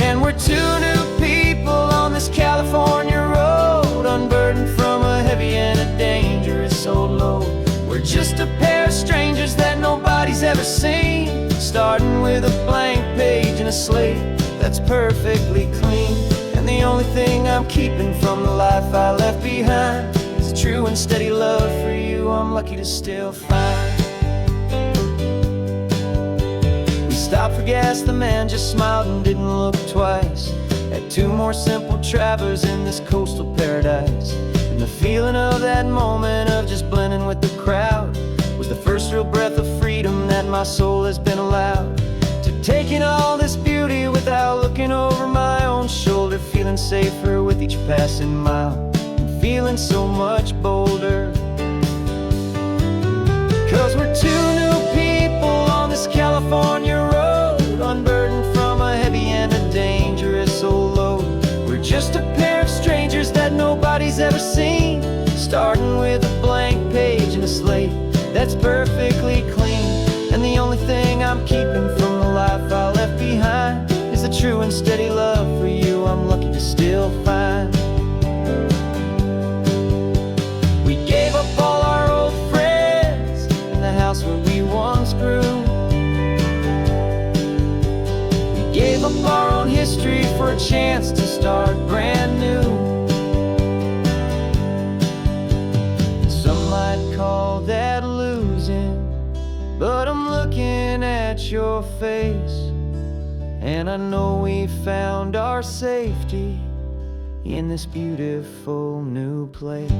And we're two new people on this California road, unburdened from a heavy and a dangerous old load. We're just a pair of strangers that nobody's ever seen, starting with a blank page and a slate that's perfectly clean. And the only thing I'm keeping from the life I left behind is a true and steady love for you I'm lucky to still find. Stopped for gas, the man just smiled and didn't look twice. Had two more simple travelers in this coastal paradise. And the feeling of that moment of just blending with the crowd was the first real breath of freedom that my soul has been allowed to take in all this beauty without looking over my own shoulder. Feeling safer with each passing mile, and feeling so much bolder. 'Cause we're two new people on this California road, unburdened from a heavy and a dangerous old load. We're just a pair of strangers that nobody's ever seen, starting with a blank page and a slate that's perfectly clean. And the only thing I'm keeping from the life I left behind is a true and steady love for you I'm lucky to still find. We gave up all our old friends in the house where we once grew. Gave up our own history for a chance to start brand new. face, and I know we found our safety in this beautiful new place.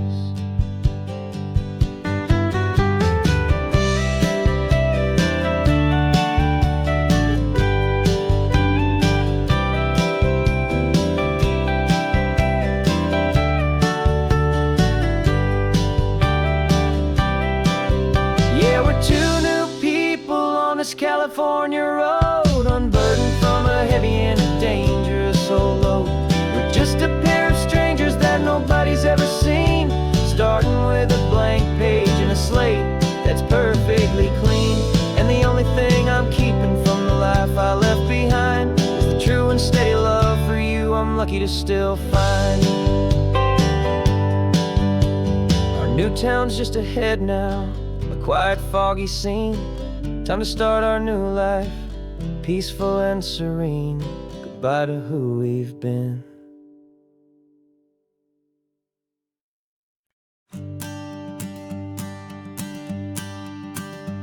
Yeah, we're two new people on this California road, unburdened from a heavy and a dangerous old load. We're just a pair of strangers that nobody's ever seen, starting with a blank page and a slate that's perfectly clean. And the only thing I'm keeping from the life I left behind is the true and steady love for you I'm lucky to still find. Our new town's just ahead now, a quiet, foggy scene. Time to start our new life, peaceful and serene. Goodbye to who we've been.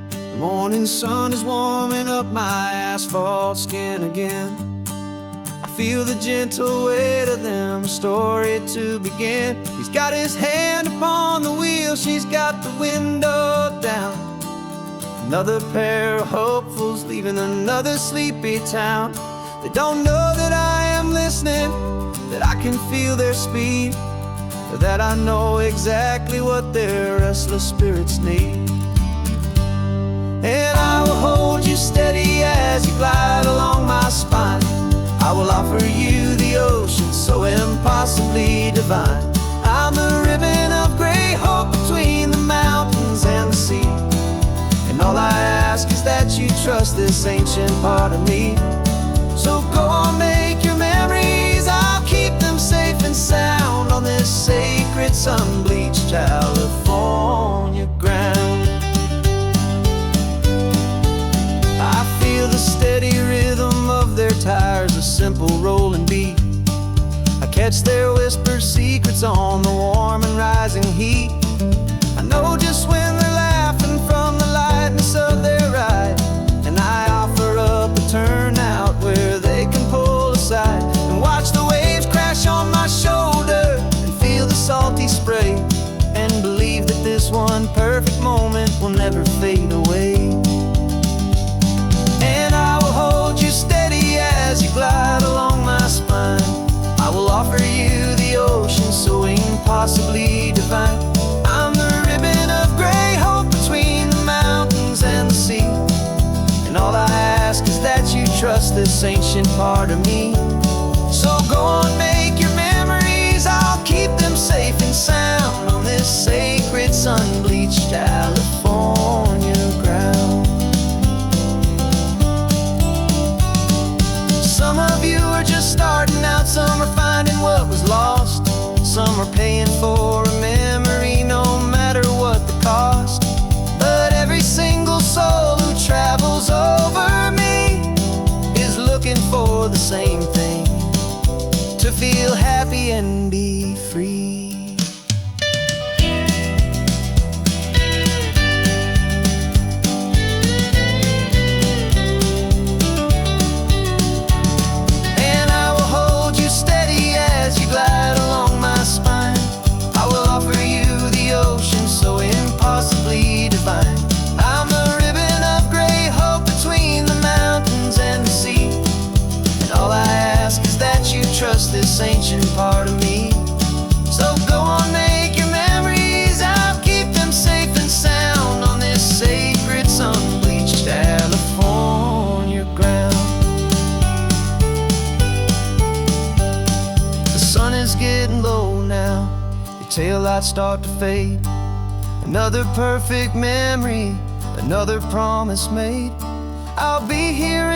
The morning sun is warming up my asphalt skin again. I feel the gentle weight of them, a story to begin. He's got his hand upon the wheel, she's got the window down. Another pair of hopefuls leaving another sleepy town. They don't know that I am listening, that I can feel their speed, or that I know exactly what their restless spirits need. And I will hold you steady as you glide along my spine. I will offer you the ocean so impossibly divine. I'm the ribbon of gray hope between the mountains and the sea. And all I ask is that you trust this ancient part of me. So go on, make your memories, I'll keep them safe and sound on this sacred sun-bleached California ground. I feel the steady rhythm of their tires, a simple rolling beat. I catch their whispered secrets on the warm and rising heat. I know just when they're laughing from the lightness of their ride, and I offer up a turnout where they can pull aside and watch the waves crash on my shoulder and feel the salty spray, and believe that this one perfect moment will never fade away. And I will hold you steady as you glide along my spine. I will offer you the ocean so impossibly divine. I'm the ribbon of gray hope between the mountains and the sea. And all I ask is that you trust this ancient part of me. So go on, make your memories, I'll keep them safe and sound on this sacred sun-bleached California ground. Some of you are just starting out, some are finding what was lost, some are paying for a memory no matter what the cost. But every single soul who travels over me is looking for the same thing, to feel happy and be free. And I will hold you steady as you glide along my spine. I will offer you the ocean so impossibly divine. I'm the ribbon of gray hope between the mountains and the sea. And all I ask is that you trust this ancient part of me. So go on, make your memories, I'll keep them safe and sound on this sacred sun-bleached California ground. The sun is getting low now, your taillights start to fade. Another perfect memory, another promise made. I'll be here